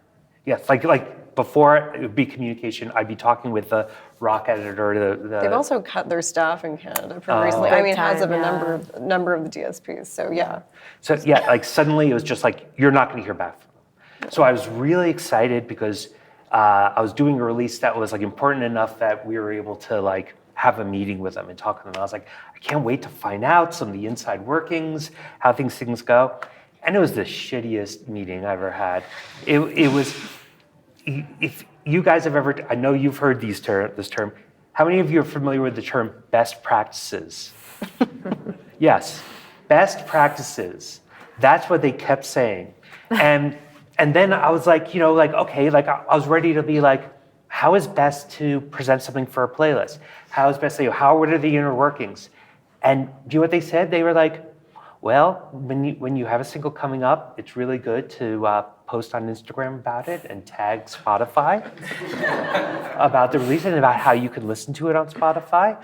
Yes, like before it would be communication, I'd be talking with the rock editor. They've also cut their staff in Canada pretty recently. I mean, as of a number of the DSPs. So yeah. So yeah, like suddenly it was just like, you're not going to hear back from them. So I was really excited because I was doing a release that was like important enough that we were able to like have a meeting with them and talk to them. I was like, I can't wait to find out some of the inside workings, how things go. And it was the shittiest meeting I ever had. It was, if you guys have ever, I know you've heard this term. How many of you are familiar with the term best practices? Yes, best practices. That's what they kept saying. And then I was like, okay, like I was ready to be like, how is best to present something for a playlist? How is best to, what are the inner workings? And do you know what they said? They were like, well, when you have a single coming up, it's really good to post on Instagram about it and tag Spotify about the release and about how you can listen to it on Spotify.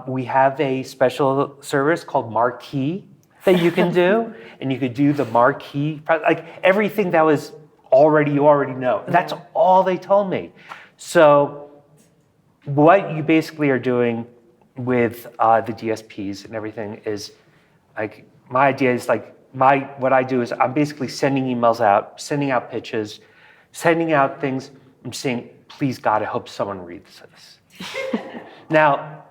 We have a special service called Marquee that you can do, and you could do the Marquee, like everything that was you already know. That's all they told me. So what you basically are doing with the DSPs and everything is like, my idea is like, what I do is I'm basically sending emails out, sending out pitches, sending out things. I'm saying, please God, I hope someone reads this. Now,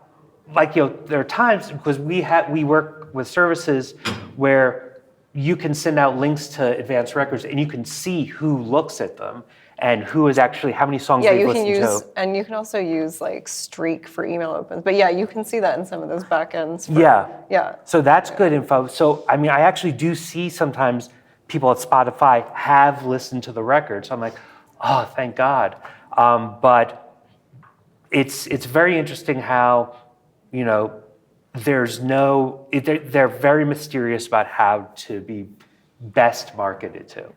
like, there are times because we work with services where you can send out links to advanced records and you can see who looks at them and who is actually, how many songs they've listened to. And you can also use like Streak for email opens. But yeah, you can see that in some of those backends. Yeah. So that's good info. So, I mean, I actually do see sometimes people at Spotify have listened to the record. So I'm like, oh, thank God. But it's very interesting how, they're very mysterious about how to be best marketed to.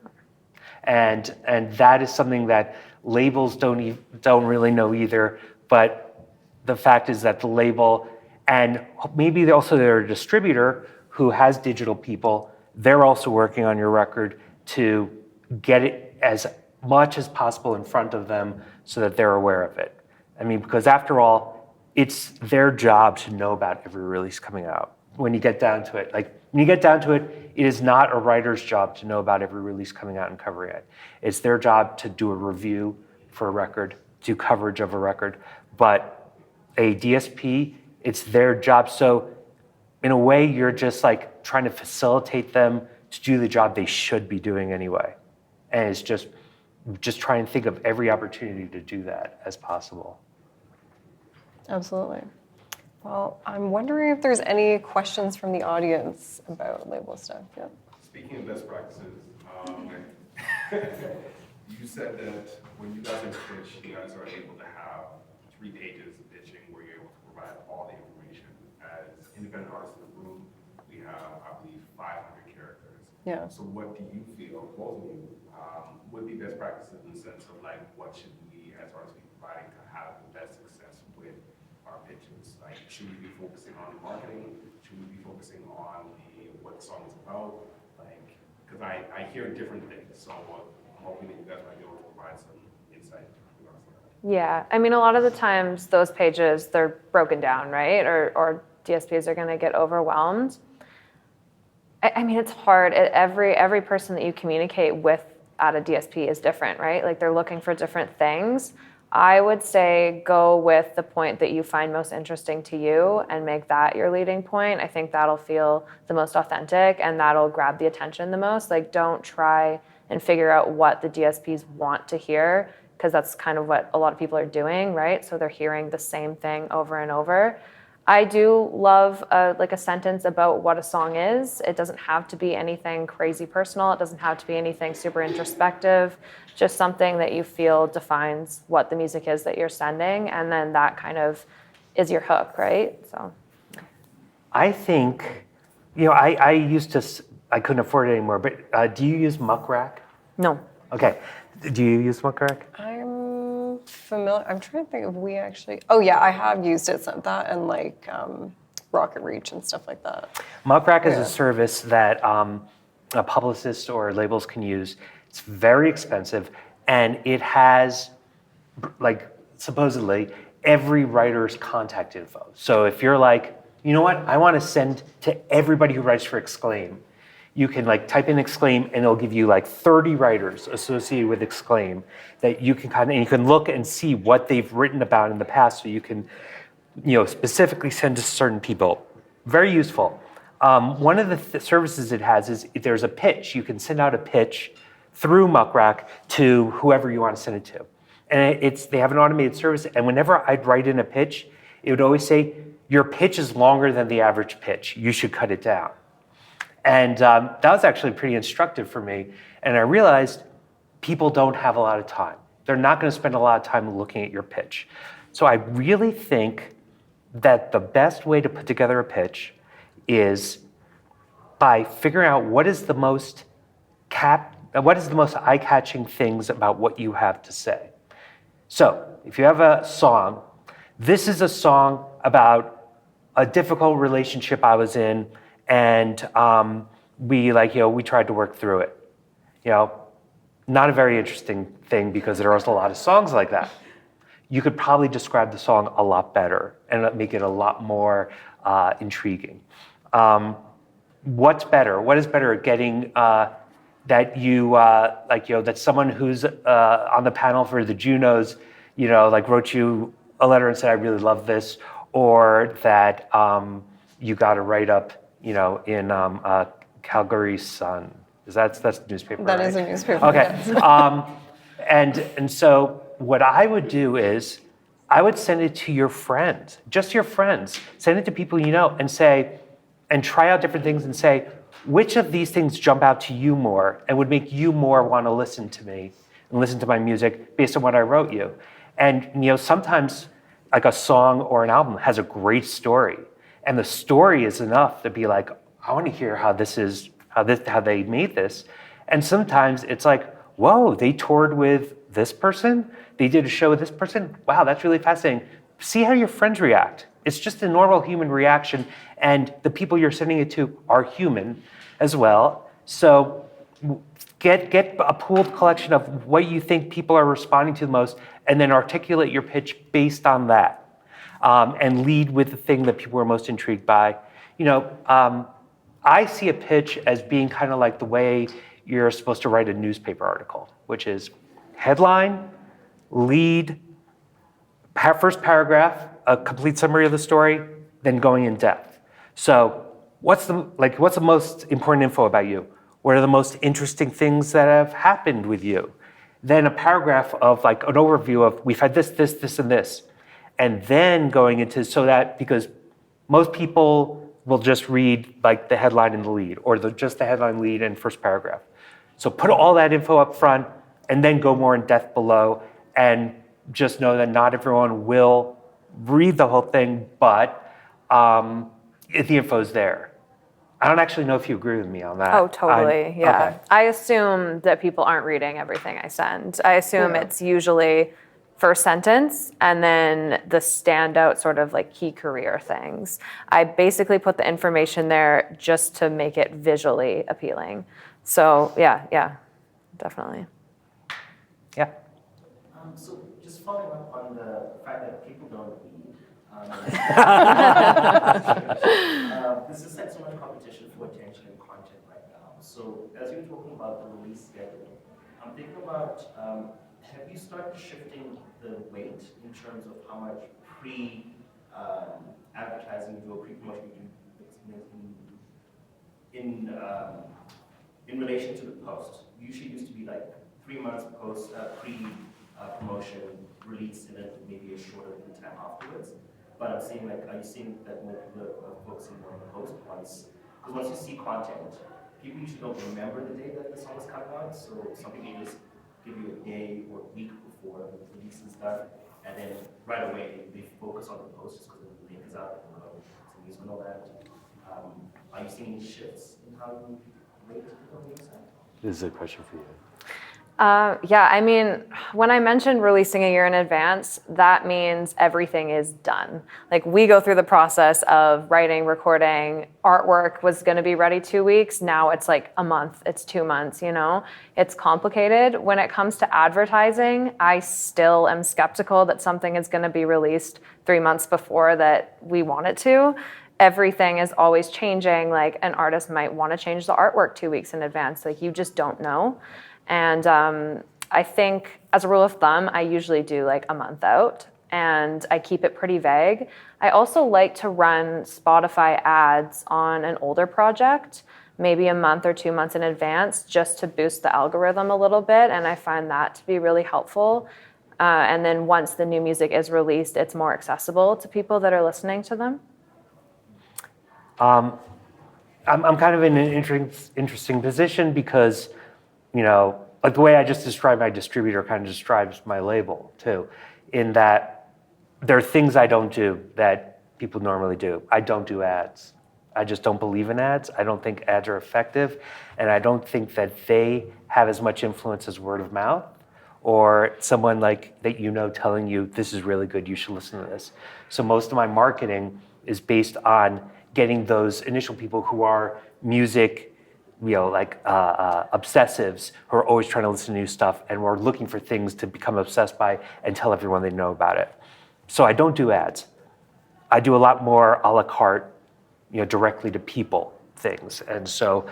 And that is something that labels don't really know either. But the fact is that the label, and maybe also their distributor who has digital people, they're also working on your record to get it as much as possible in front of them so that they're aware of it. I mean, because after all, it's their job to know about every release coming out. When you get down to it, it is not a writer's job to know about every release coming out and covering it. It's their job to do a review for a record, do coverage of a record. But a DSP, it's their job. So in a way, you're just like trying to facilitate them to do the job they should be doing anyway. And it's just try and think of every opportunity to do that as possible. Absolutely. Well, I'm wondering if there's any questions from the audience about label stuff. Yeah. Speaking of best practices, you said that when you guys are pitch, you guys are able to have 3 pages of pitching where you're able to provide all the information. As independent artists in the room, we have, I believe, 500 characters. Yeah. So what do you feel, both of you, would be best practices in the sense of like, what should we as artists be providing to have the best success with our pitches? Like, should we be focusing on marketing? Should we be focusing on what the song is about? Like, because I hear different things, so I'm hoping that you guys might be able to provide some insight. Yeah, I mean, a lot of the times those pages, they're broken down, right? Or DSPs are going to get overwhelmed. I mean, it's hard. Every person that you communicate with at a DSP is different, right? Like, they're looking for different things. I would say go with the point that you find most interesting to you and make that your leading point. I think that'll feel the most authentic and that'll grab the attention the most. Like, don't try and figure out what the DSPs want to hear, because that's kind of what a lot of people are doing, right? So they're hearing the same thing over and over. I do love a sentence about what a song is. It doesn't have to be anything crazy personal. It doesn't have to be anything super introspective, just something that you feel defines what the music is that you're sending. And then that kind of is your hook, right? So I think, I couldn't afford it anymore, but do you use Muck Rack? no. Okay. Do you use Muck Rack? I'm familiar. I'm trying to think if we actually. Oh yeah, I have used it. That and like Rocket Reach and stuff like that. Muck Rack is a service that a publicist or labels can use. It's very expensive, and it has, like, supposedly every writer's contact info. So if you're like, you know what, I want to send to everybody who writes for Exclaim, you can like type in Exclaim and it'll give you like 30 writers associated with Exclaim that you can and you can look and see what they've written about in the past, so you can, specifically send to certain people. Very useful. One of the services it has is if there's a pitch, you can send out a pitch through Muck Rack to whoever you want to send it to. And they have an automated service, and whenever I'd write in a pitch, it would always say, your pitch is longer than the average pitch. You should cut it down. And that was actually pretty instructive for me. And I realized people don't have a lot of time. They're not going to spend a lot of time looking at your pitch. So I really think that the best way to put together a pitch is by figuring out what is the most eye-catching things about what you have to say. So if you have a song, this is a song about a difficult relationship I was in, and we tried to work through it. Not a very interesting thing, because there are also a lot of songs like that. You could probably describe the song a lot better and make it a lot more intriguing. What's better? What is better at getting that someone who's on the panel for the Junos, wrote you a letter and said, I really love this, or that you got a write-up, in Calgary Sun. That's the newspaper, That right? is a newspaper. Okay. Yes. And so what I would do is I would send it to your friends, just your friends. Send it to people you know and try out different things and say, which of these things jump out to you more and would make you more want to listen to me and listen to my music based on what I wrote you? And sometimes like a song or an album has a great story, and the story is enough to be like, I want to hear how they made this. And sometimes it's like, whoa, they toured with this person, they did a show with this person. Wow, that's really fascinating. See how your friends react. It's just a normal human reaction, and the people you're sending it to are human as well. So get a pooled collection of what you think people are responding to the most, and then articulate your pitch based on that, and lead with the thing that people are most intrigued by. I see a pitch as being kind of like the way you're supposed to write a newspaper article, which is headline, lead, first paragraph, a complete summary of the story, then going in depth. So what's the most important info about you? What are the most interesting things that have happened with you? Then a paragraph of like an overview of, we've had this, this, this, and this. And then going into, because most people will just read like the headline and the lead, or just the headline, lead, and first paragraph. So put all that info up front and then go more in depth below, and just know that not everyone will read the whole thing, but if the info's there. I don't actually know if you agree with me on that. Oh, totally, yeah. Okay. I assume that people aren't reading everything I send. I assume it's usually first sentence and then the standout sort of like key career things. I basically put the information there just to make it visually appealing. So yeah, definitely. Yeah. So just following up on the fact that people don't read. This is like so much competition for attention and content right now. So as you're talking about the release schedule, I'm thinking about, have you started shifting the weight in terms of how much pre-advertising you do or pre-promotion you do in relation to the post? usually used to be like 3 months post promotion release and then maybe a shorter lead time afterwards. But I'm saying like, are you seeing that more people are focusing more on the post once? Because once you see content, people usually don't remember the day that the song is coming out. So some people just give you a day or a week before the release is done, and then right away they focus on the post just because the link is out and the news and all that. Are you seeing any shifts in how you rate people on your side? This is a question for you. Yeah, I mean, when I mentioned releasing a year in advance, that means everything is done. Like we go through the process of writing, recording, artwork was going to be ready 2 weeks. Now it's like a month, it's 2 months, you know, it's complicated. When it comes to advertising, I still am skeptical that something is going to be released 3 months before that we want it to. Everything is always changing. Like an artist might want to change the artwork 2 weeks in advance. Like you just don't know. And I think as a rule of thumb, I usually do like a month out and I keep it pretty vague. I also like to run Spotify ads on an older project, maybe a month or 2 months in advance, just to boost the algorithm a little bit. And I find that to be really helpful. And then once the new music is released, it's more accessible to people that are listening to them. I'm kind of in an interesting position because, you know, like the way I just described my distributor kind of describes my label too, in that there are things I don't do that people normally do. I don't do ads. I just don't believe in ads. I don't think ads are effective, and I don't think that they have as much influence as word of mouth or someone like that you know telling you this is really good, you should listen to this. So most of my marketing is based on getting those initial people who are music, you know, like obsessives who are always trying to listen to new stuff and we're looking for things to become obsessed by and tell everyone they know about it. So I don't do ads. I do a lot more a la carte, you know, directly to people things. And so,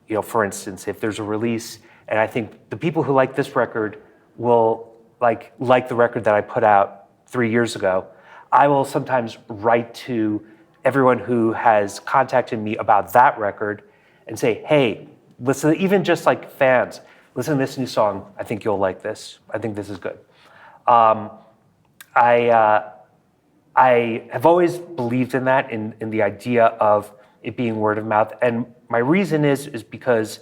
you know, for instance, if there's a release and I think the people who like this record will like the record that I put out 3 years ago, I will sometimes write to everyone who has contacted me about that record and say, hey, listen, even just like fans, listen to this new song. I think you'll like this. I think this is good. I have always believed in that, in the idea of it being word of mouth. And my reason is because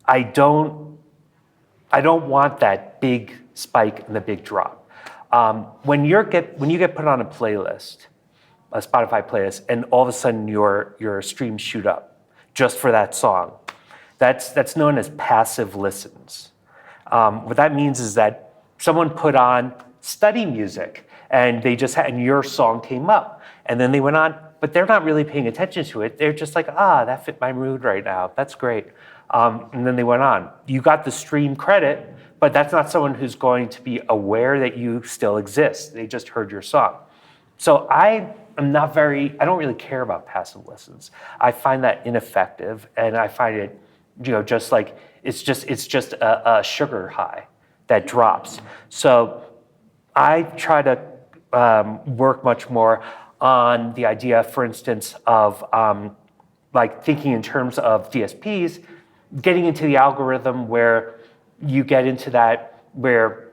I don't want that big spike and the big drop. When you get put on a playlist, a Spotify playlist, and all of a sudden your streams shoot up just for that song, that's known as passive listens. What that means is that someone put on study music and and your song came up and then they went on, but they're not really paying attention to it. They're just like, that fit my mood right now. That's great. And then they went on. You got the stream credit, but that's not someone who's going to be aware that you still exist. They just heard your song. So I don't really care about passive listens. I find that ineffective, and I find it, you know, just like it's just a sugar high that drops. So I try to work much more on the idea, for instance, of like thinking in terms of DSPs, getting into the algorithm where you get into that where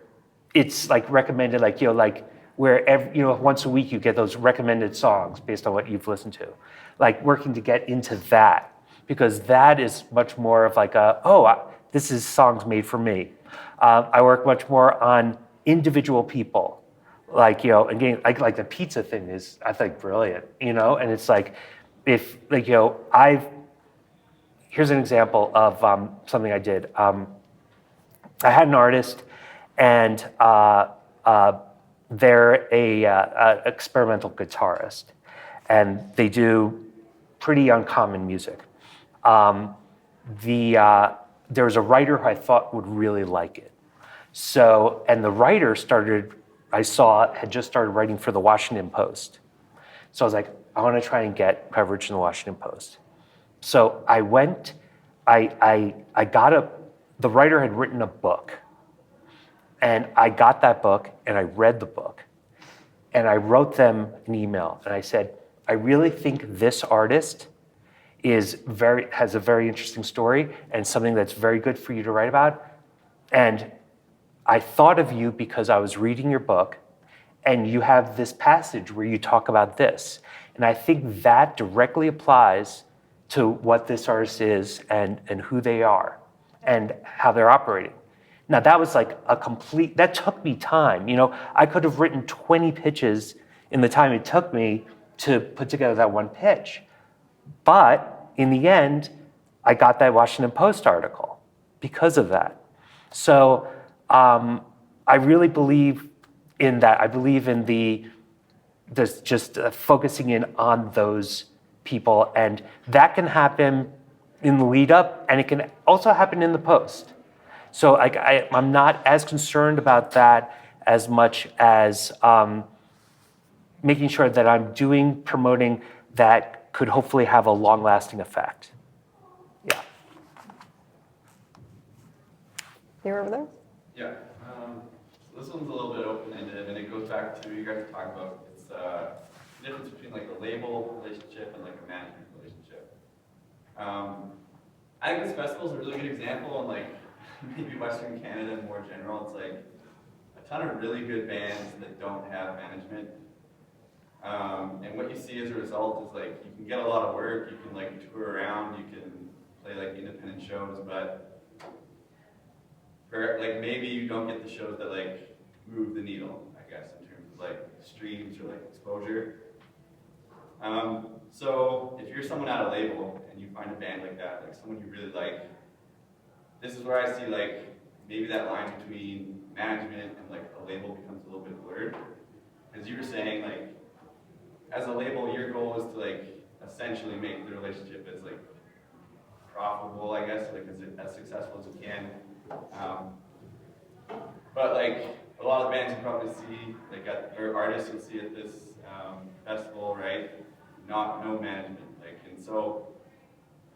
it's like recommended, like, you know, like where once a week you get those recommended songs based on what you've listened to, like working to get into that, because that is much more of like this is songs made for me. I work much more on individual people, like, you know, again, like the pizza thing is, I think, brilliant, you know, and it's like, if like, you know, here's an example of something I did. I had an artist, and they're a experimental guitarist, and they do pretty uncommon music. There was a writer who I thought would really like it. So, and the writer had just started writing for the Washington Post. So I was like, I want to try and get coverage in the Washington Post. So I went, the writer had written a book, and I got that book and I read the book, and I wrote them an email and I said, I really think this artist has a very interesting story and something that's very good for you to write about. And I thought of you because I was reading your book, and you have this passage where you talk about this. And I think that directly applies to what this artist is and who they are and how they're operating. Now that was like that took me time. I could have written 20 pitches in the time it took me to put together that one pitch. But in the end, I got that Washington Post article because of that. So I really believe in that. I believe in just focusing in on those people, and that can happen in the lead up, and it can also happen in the post. So I'm not as concerned about that as much as making sure that I'm promoting that could hopefully have a long-lasting effect. Yeah. You're over there? Yeah. So this one's a little bit open-ended, and it goes back to you guys talk about it's the difference between like a label relationship and like a management relationship. I think this festival is a really good example, and like maybe Western Canada and more general, it's like a ton of really good bands that don't have management. And what you see as a result is like you can get a lot of work, you can like tour around, you can play like independent shows, but like maybe you don't get the shows that like move the needle, I guess, in terms of like streams or like exposure. So if you're someone at a label and you find a band like that, like someone you really like, this is where I see like maybe that line between management and like a label becomes a little bit blurred. As you were saying, like as a label, your goal is to like essentially make the relationship as like profitable, I guess, like as successful as you can. But like a lot of bands you probably see, like or artists you'll see at this festival, right? No management, like, and so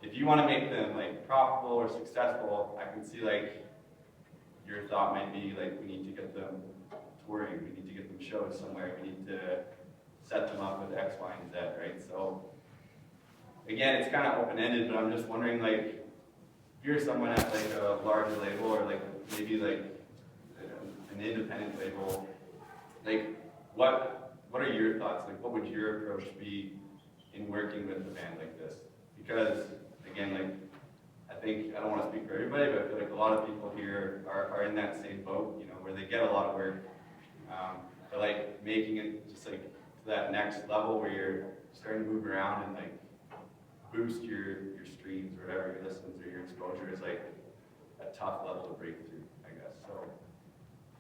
if you want to make them like profitable or successful, I can see like your thought might be like we need to get them touring, we need to get them shows somewhere, we need to set them up with X, Y, and Z, right? So again, it's kind of open-ended, but I'm just wondering like if you're someone at like a larger label or like maybe like an independent label, like what are your thoughts? Like what would your approach be in working with a band like this? Because again, like I think, I don't want to speak for everybody, but I feel like a lot of people here are in that same boat, where they get a lot of work, but like making it just like to that next level where you're starting to move around and like boost your streams or whatever, your listens or your exposure is like a tough level to break through, I guess. So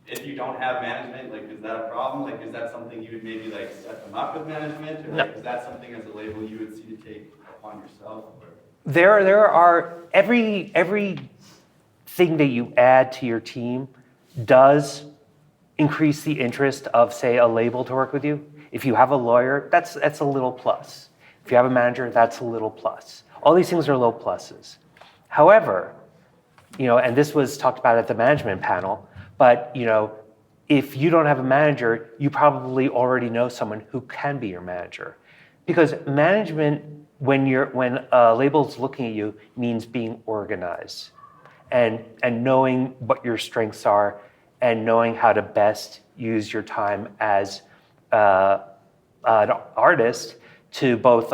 if you don't have management, like is that a problem? Like is that something you would maybe like set them up with management, or like is that something as a label you would see to take upon yourself? Or? There are every thing that you add to your team does increase the interest of, say, a label to work with you. If you have a lawyer, that's a little plus. If you have a manager, that's a little plus. All these things are little pluses. However, and this was talked about at the management panel, but if you don't have a manager, you probably already know someone who can be your manager. Because management, when a label's looking at you, means being organized and knowing what your strengths are and knowing how to best use your time as an artist to both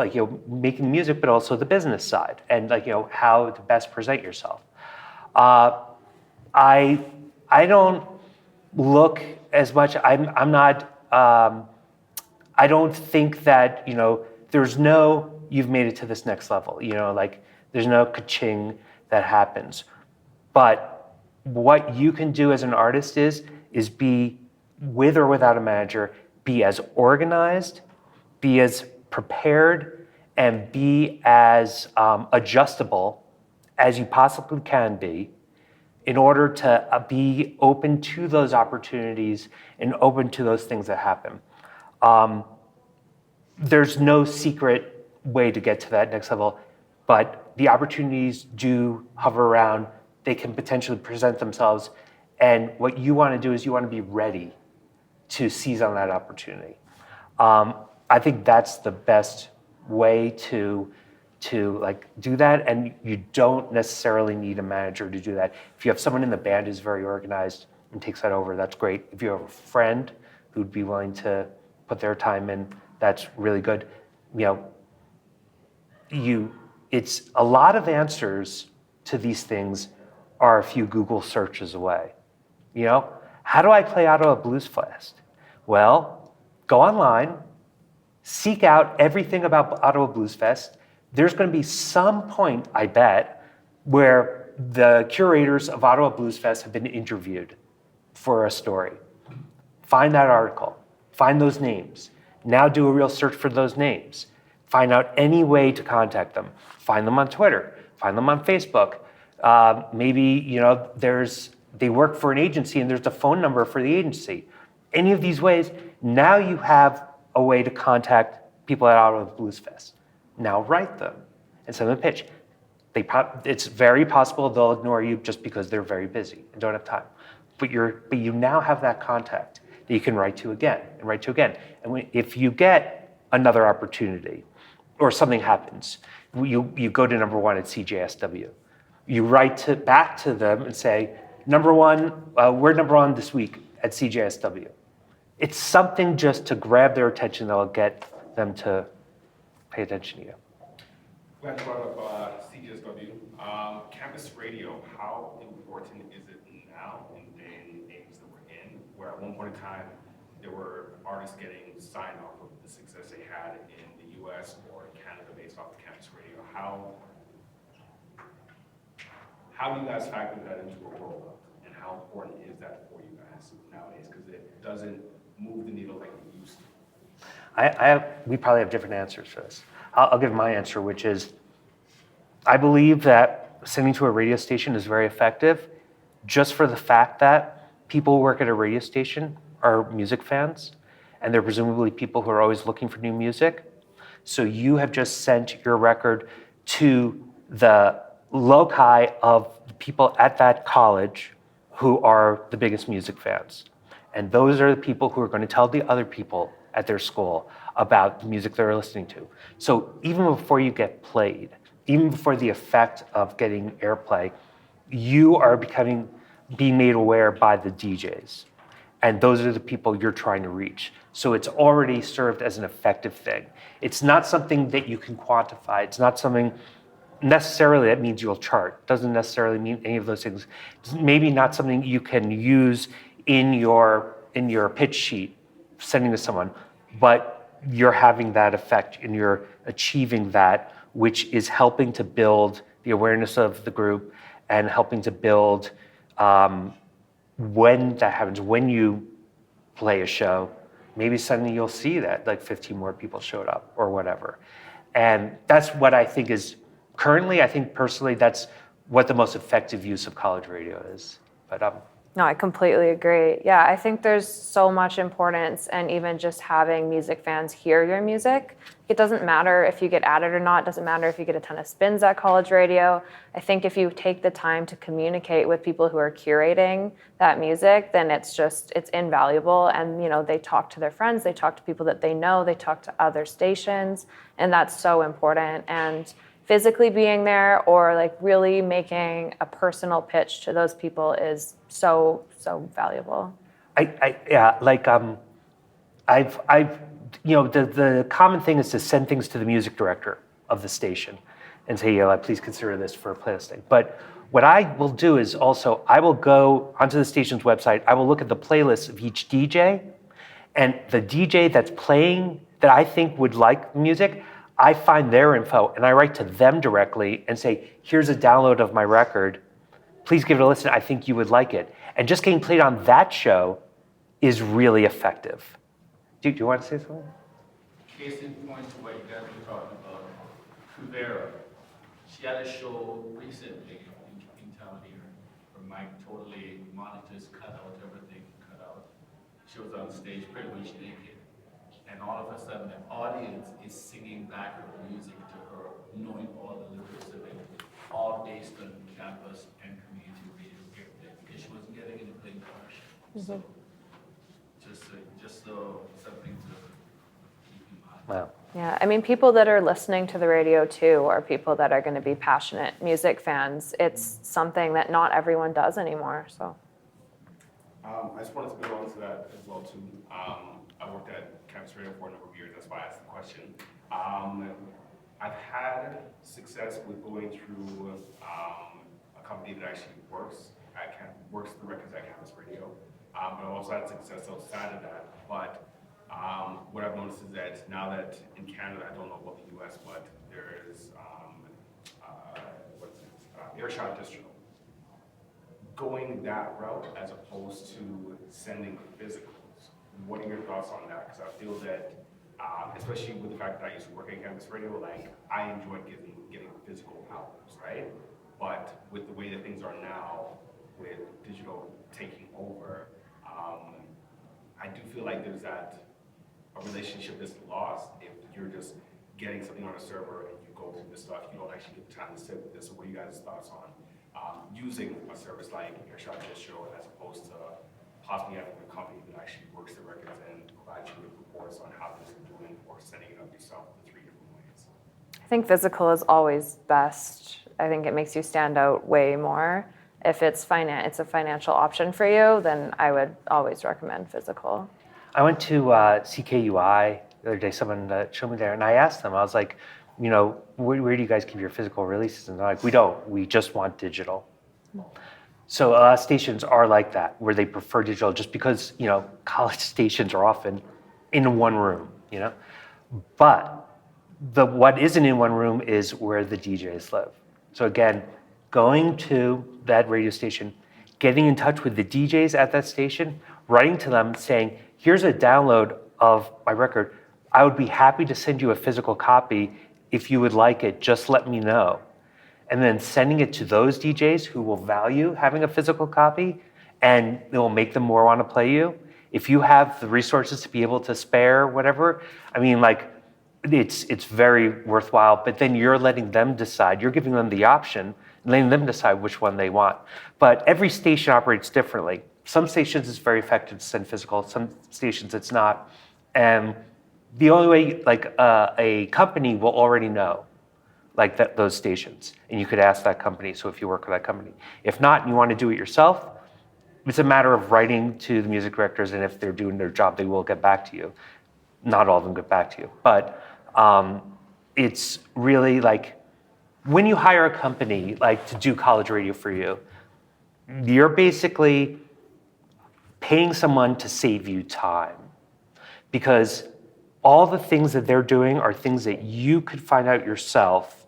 making music, but also the business side and how to best present yourself. I don't look as much. I'm not. I don't think that there's no you've made it to this next level. There's no ka-ching that happens. But what you can do as an artist is be with or without a manager, be as organized, be as prepared, and be as adjustable as you possibly can be in order to be open to those opportunities and open to those things that happen. There's no secret way to get to that next level, but the opportunities do hover around. They can potentially present themselves. And what you want to do is you want to be ready to seize on that opportunity. I think that's the best way to to like do that, and you don't necessarily need a manager to do that. If you have someone in the band who's very organized and takes that over, that's great. If you have a friend who'd be willing to put their time in, that's really good. It's a lot of answers to these things are a few Google searches away. How do I play Ottawa Blues Fest? Well, go online, seek out everything about Ottawa Blues Fest. There's going to be some point, I bet, where the curators of Ottawa Blues Fest have been interviewed for a story. Find that article, find those names. Now do a real search for those names. Find out any way to contact them. Find them on Twitter, find them on Facebook. Maybe they work for an agency and there's a phone number for the agency. Any of these ways, now you have a way to contact people at Ottawa Blues Fest. Now write them and send them a pitch. It's very possible they'll ignore you just because they're very busy and don't have time. But you now have that contact that you can write to again and write to again. And if you get another opportunity or something happens, you go to number one at CJSW. You write back to them and say, number one, we're number one this week at CJSW. It's something just to grab their attention that will get them to pay attention to you. Glad you brought up CJSW. Campus radio, how important is it now in the day and age that we're in, where at one point in time, there were artists getting signed off of the success they had in the US or Canada based off of campus radio? How do you guys factor that into a roll-up? And how important is that for you guys nowadays? Because it doesn't move the needle like it used to. We probably have different answers for this. I'll give my answer, which is, I believe that sending to a radio station is very effective just for the fact that people who work at a radio station are music fans, and they're presumably people who are always looking for new music. So you have just sent your record to the loci of the people at that college who are the biggest music fans. And those are the people who are going to tell the other people at their school about the music they're listening to. So even before you get played, even before the effect of getting airplay, you are being made aware by the DJs. And those are the people you're trying to reach. So it's already served as an effective thing. It's not something that you can quantify. It's not something necessarily that means you'll chart. It doesn't necessarily mean any of those things. It's maybe not something you can use in your pitch sheet, sending to someone, but you're having that effect and you're achieving that, which is helping to build the awareness of the group and helping to build when that happens, when you play a show, maybe suddenly you'll see that like 15 more people showed up or whatever. And that's what I think is currently, I think personally, that's what the most effective use of college radio is. But No, I completely agree. Yeah, I think there's so much importance in even just having music fans hear your music. It doesn't matter if you get added or not. It doesn't matter if you get a ton of spins at college radio. I think if you take the time to communicate with people who are curating that music, then it's invaluable. And, they talk to their friends, they talk to people that they know, they talk to other stations, and that's so important. And physically being there or like really making a personal pitch to those people is so valuable. The common thing is to send things to the music director of the station and say, please consider this for a playlisting. But what I will do is also, I will go onto the station's website, I will look at the playlists of each DJ, and the DJ that's playing that I think would like music, I find their info and I write to them directly and say, here's a download of my record. Please give it a listen. I think you would like it. And just getting played on that show is really effective. Do you want to say something? Case in point to what you guys were talking about, Kuvera. She had a show recently in town here. Her mic totally monitors cut out, everything cut out. She was on stage pretty much naked. And all of a sudden, the audience is singing back her music to her, knowing all the lyrics of it, all based on campus and community radio because she wasn't getting any play commercial. So, just something to keep in mind. Wow. Yeah, I mean, people that are listening to the radio too are people that are going to be passionate music fans. It's something that not everyone does anymore. So, I just wanted to build on to that as well too. I worked at campus radio for a number of years. That's why I asked the question. I've had success with going through a company that actually works the records at campus radio. But I've also had success outside of that. But what I've noticed is that now that in Canada, I don't know about the US, but there is Earshot Distro. Going that route as opposed to sending physicals. What are your thoughts on that? Because I feel that, especially with the fact that I used to work at campus radio, like I enjoyed getting physical albums, right? But with the way that things are now, with digital taking over, I do feel like there's a relationship is lost if you're just getting something on a server and you go through this stuff. You don't actually get the time to sit with this. So what are you guys' thoughts on using a service like Earshot Distro as opposed to possibly having a company that actually works the records and provides you with reports on how things are doing, or setting it up yourself in 3 different ways? I think physical is always best. I think it makes you stand out way more. If it's a financial option for you, then I would always recommend physical. I went to CKUI the other day, someone showed me there, and I asked them, I was like, where do you guys keep your physical releases? And they're like, we don't, we just want digital. So stations are like that, where they prefer digital just because, college stations are often in one room, But what isn't in one room is where the DJs live. So again, going to that radio station, getting in touch with the DJs at that station, writing to them saying, here's a download of my record. I would be happy to send you a physical copy. If you would like it, just let me know. And then sending it to those DJs who will value having a physical copy, and it will make them more want to play you. If you have the resources to be able to spare whatever, it's very worthwhile, but then you're letting them decide. You're giving them the option, letting them decide which one they want. But every station operates differently. Some stations it's very effective to send physical, some stations it's not. And the only way, a company will already know, those stations, and you could ask that company, so if you work with that company. If not, and you want to do it yourself, it's a matter of writing to the music directors, and if they're doing their job, they will get back to you. Not all of them get back to you, but it's really when you hire a company to do college radio for you, you're basically paying someone to save you time, because all the things that they're doing are things that you could find out yourself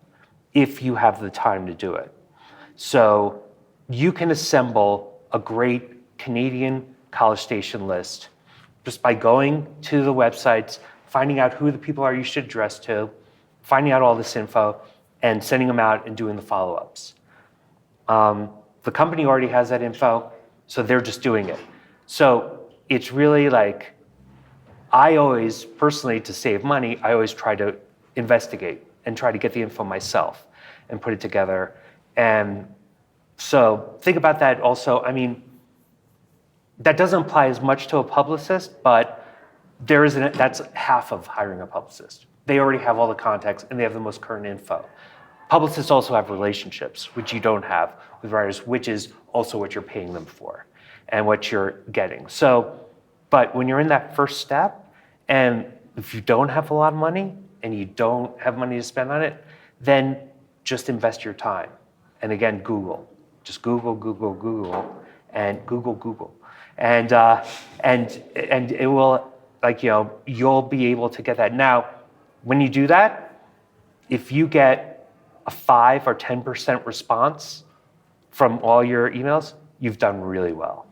if you have the time to do it. So you can assemble a great Canadian college station list just by going to the websites, finding out who the people are you should address to, finding out all this info, and sending them out and doing the follow-ups. The company already has that info, so they're just doing it. So it's really I always, personally, to save money, I always try to investigate and try to get the info myself and put it together. And so think about that also. That doesn't apply as much to a publicist, but that's half of hiring a publicist. They already have all the contacts and they have the most current info. Publicists also have relationships, which you don't have with writers, which is also what you're paying them for and what you're getting. So, but when you're in that first step, and if you don't have a lot of money and you don't have money to spend on it, then just invest your time. And again, Google. Just Google, and Google. And it will, you'll be able to get that. Now, when you do that, if you get a 5 or 10% response from all your emails, you've done really well.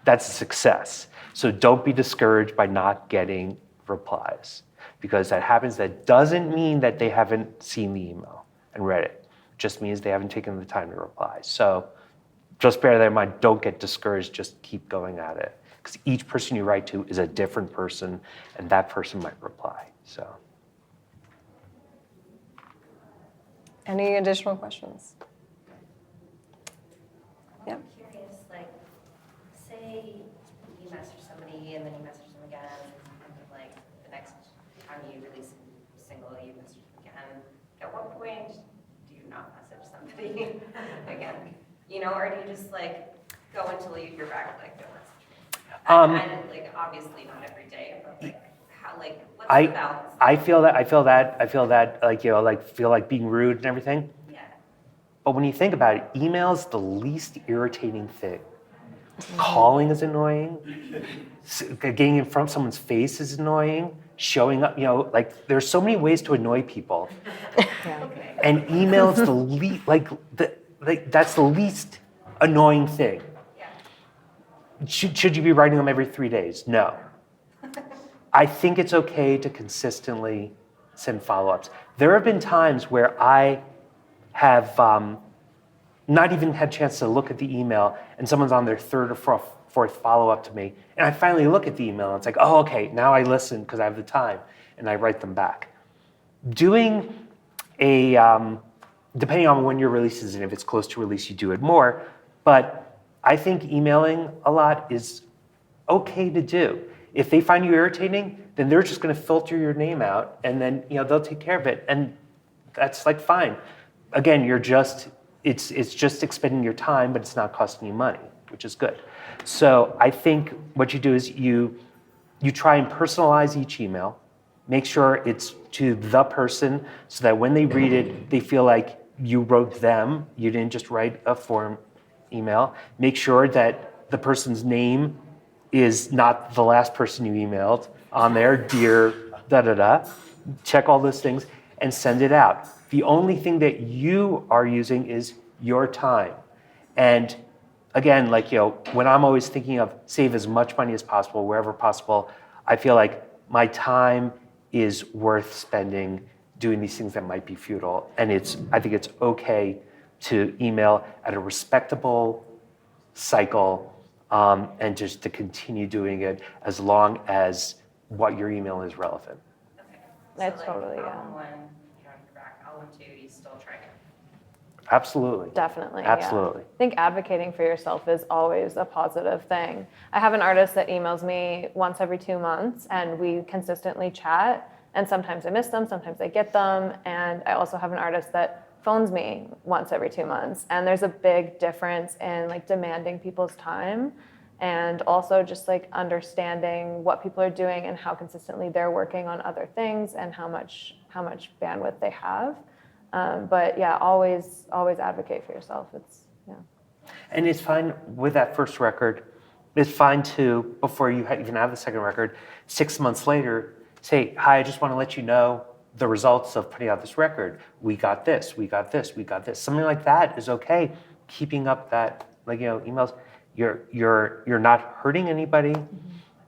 That's a success. So don't be discouraged by not getting replies, because that happens. That doesn't mean that they haven't seen the email and read it. It just means they haven't taken the time to reply. So just bear that in mind. Don't get discouraged. Just keep going at it, because each person you write to is a different person, and that person might reply. So. Any additional questions? I'm curious, say you message somebody and then you message them again, and the next time you release not message somebody again? You know, or do you just like go until you hear back, like, don't message me? And like, obviously not every day, but like, how, like, what's the balance? I feel that, like, you know, like, feel like being rude and everything. Yeah. But when you think about it, email's the least irritating thing. Calling is annoying. Getting in front of someone's face is annoying. Showing up, you know, like, there's so many ways to annoy people. Okay. And email's the least, that's the least annoying thing. Yeah. Should you be writing them every 3 days? No. I think it's okay to consistently send follow-ups. There have been times where I have not even had a chance to look at the email, and someone's on their third or fourth follow-up to me, and I finally look at the email, and it's like, oh, okay, now I listen because I have the time, and I write them back. Doing a, depending on when your release is, and if it's close to release, you do it more, but I think emailing a lot is okay to do. If they find you irritating, then they're just going to filter your name out, and then, you know, they'll take care of it, and that's like fine. Again, it's just expending your time, but it's not costing you money, which is good. So I think what you do is you try and personalize each email, make sure it's to the person, so that when they read it, they feel like you wrote them. You didn't just write a form email. Make sure that the person's name is not the last person you emailed on there, dear da-da-da. Check all those things and send it out. The only thing that you are using is your time. And again, like, you know, when I'm always thinking of save as much money as possible, wherever possible, I feel like my time is worth spending doing these things that might be futile. And I think it's okay to email at a respectable cycle, and just to continue doing it as long as what your email is relevant. Okay. That's so, like, totally, yeah. Album 1, you don't hear back. Album 2, you still try it. Absolutely. Definitely. Absolutely. Yeah. I think advocating for yourself is always a positive thing. I have an artist that emails me once every 2 months, and we consistently chat. And sometimes I miss them, sometimes I get them. And I also have an artist that phones me once every 2 months. And there's a big difference in like demanding people's time, and also just like understanding what people are doing and how consistently they're working on other things and how much bandwidth they have. But yeah, always advocate for yourself. And it's fine with that first record. It's fine to, before you even have the second record, 6 months later, say, hi, I just want to let you know the results of putting out this record. We got this, we got this, we got this. Something like that is okay. Keeping up that, like, you know, emails, you're not hurting anybody.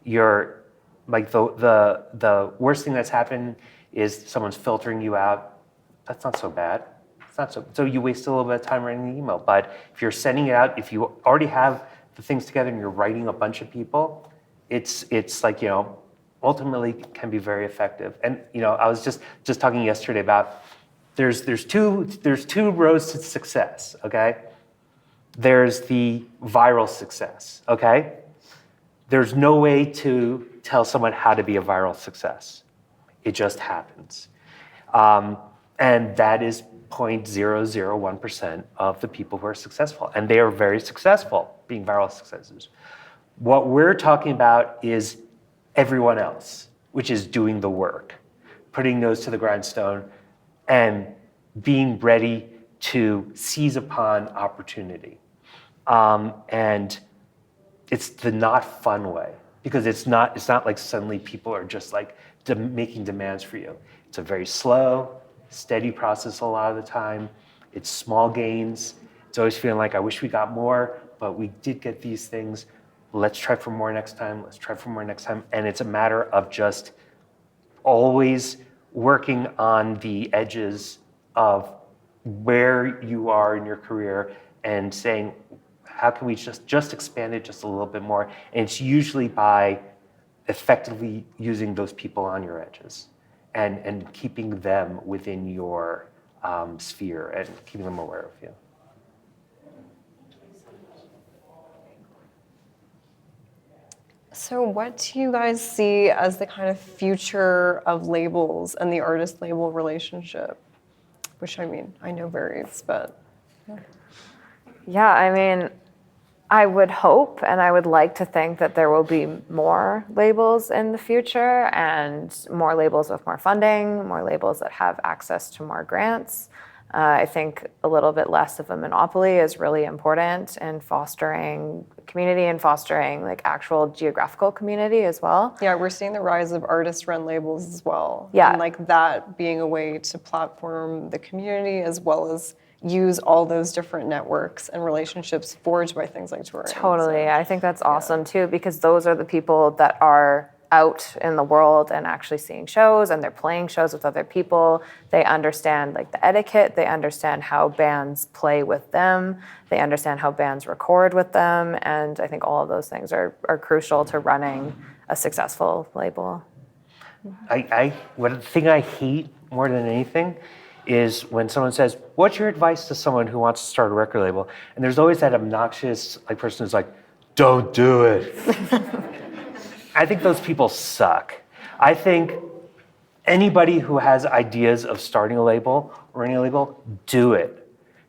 You're like, the worst thing that's happened is someone's filtering you out. That's not so bad. It's not so you waste a little bit of time writing the email. But if you're sending it out, if you already have the things together and you're writing a bunch of people, it's like, you know, ultimately can be very effective. And, you know, I was just talking yesterday about there's two roads to success, okay? There's the viral success, okay? There's no way to tell someone how to be a viral success. It just happens. And that is 0.001% of the people who are successful. And they are very successful being viral successes. What we're talking about is everyone else, which is doing the work, putting nose to the grindstone, and being ready to seize upon opportunity. And it's the not fun way, because it's not like suddenly people are just like making demands for you. It's a very slow, steady process a lot of the time. It's small gains. It's always feeling like, I wish we got more, but we did get these things. Let's try for more next time. Let's try for more next time. And it's a matter of just always working on the edges of where you are in your career and saying, how can we just expand it just a little bit more? And it's usually by effectively using those people on your edges and keeping them within your sphere and keeping them aware of you. So what do you guys see as the kind of future of labels and the artist-label relationship? which I mean, I know varies, but Yeah, I mean, I would hope and I would like to think that there will be more labels in the future and more labels with more funding, more labels that have access to more grants. I think a little bit less of a monopoly is really important in fostering community and fostering like actual geographical community as well. yeah, we're seeing the rise of artist-run labels as well. Yeah. And like that being a way to platform the community as well as use all those different networks and relationships forged by things like touring. Totally. So, I think that's awesome too, because those are the people that are out in the world and actually seeing shows, and they're playing shows with other people. They understand like the etiquette, they understand how bands play with them, they understand how bands record with them, and I think all of those things are crucial to running a successful label. One thing I hate more than anything is when someone says, "What's your advice to someone who wants to start a record label?" And there's always that obnoxious like person who's like, "Don't do it." I think those people suck. I think anybody who has ideas of starting a label or any label, do it.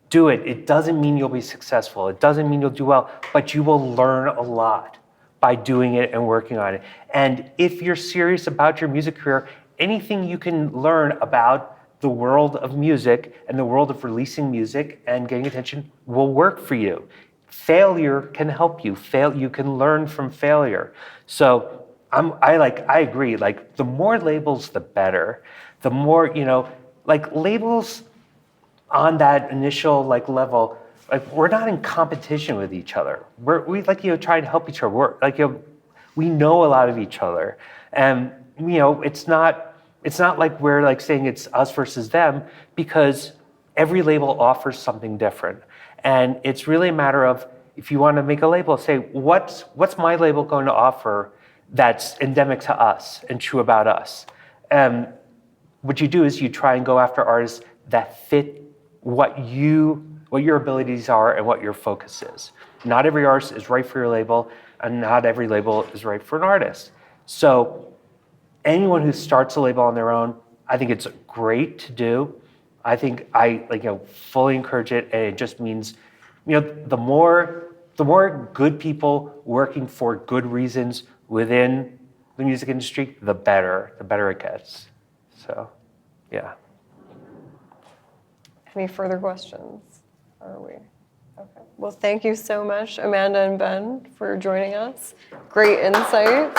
Do it. It doesn't mean you'll be successful. It doesn't mean you'll do well, but you will learn a lot by doing it and working on it. And if you're serious about your music career, anything you can learn about the world of music and the world of releasing music and getting attention will work for you. Failure can help you. You can learn from failure. So I agree. Like the more labels, the better. The more like labels on that initial like level. Like we're not in competition with each other. We try to help each other. We know a lot of each other, and it's not like we're like saying it's us versus them, because every label offers something different. And it's really a matter of, if you want to make a label, say, what's my label going to offer that's endemic to us and true about us? What you do is you try and go after artists that fit what your abilities are and what your focus is. Not every artist is right for your label, and not every label is right for an artist. So anyone who starts a label on their own, I think it's great to do. I think I fully encourage it, and it just means, the more good people working for good reasons within the music industry, the better it gets. So, yeah. Any further questions? Are we? Okay. Well, thank you so much, Amanda and Ben, for joining us. Great insight.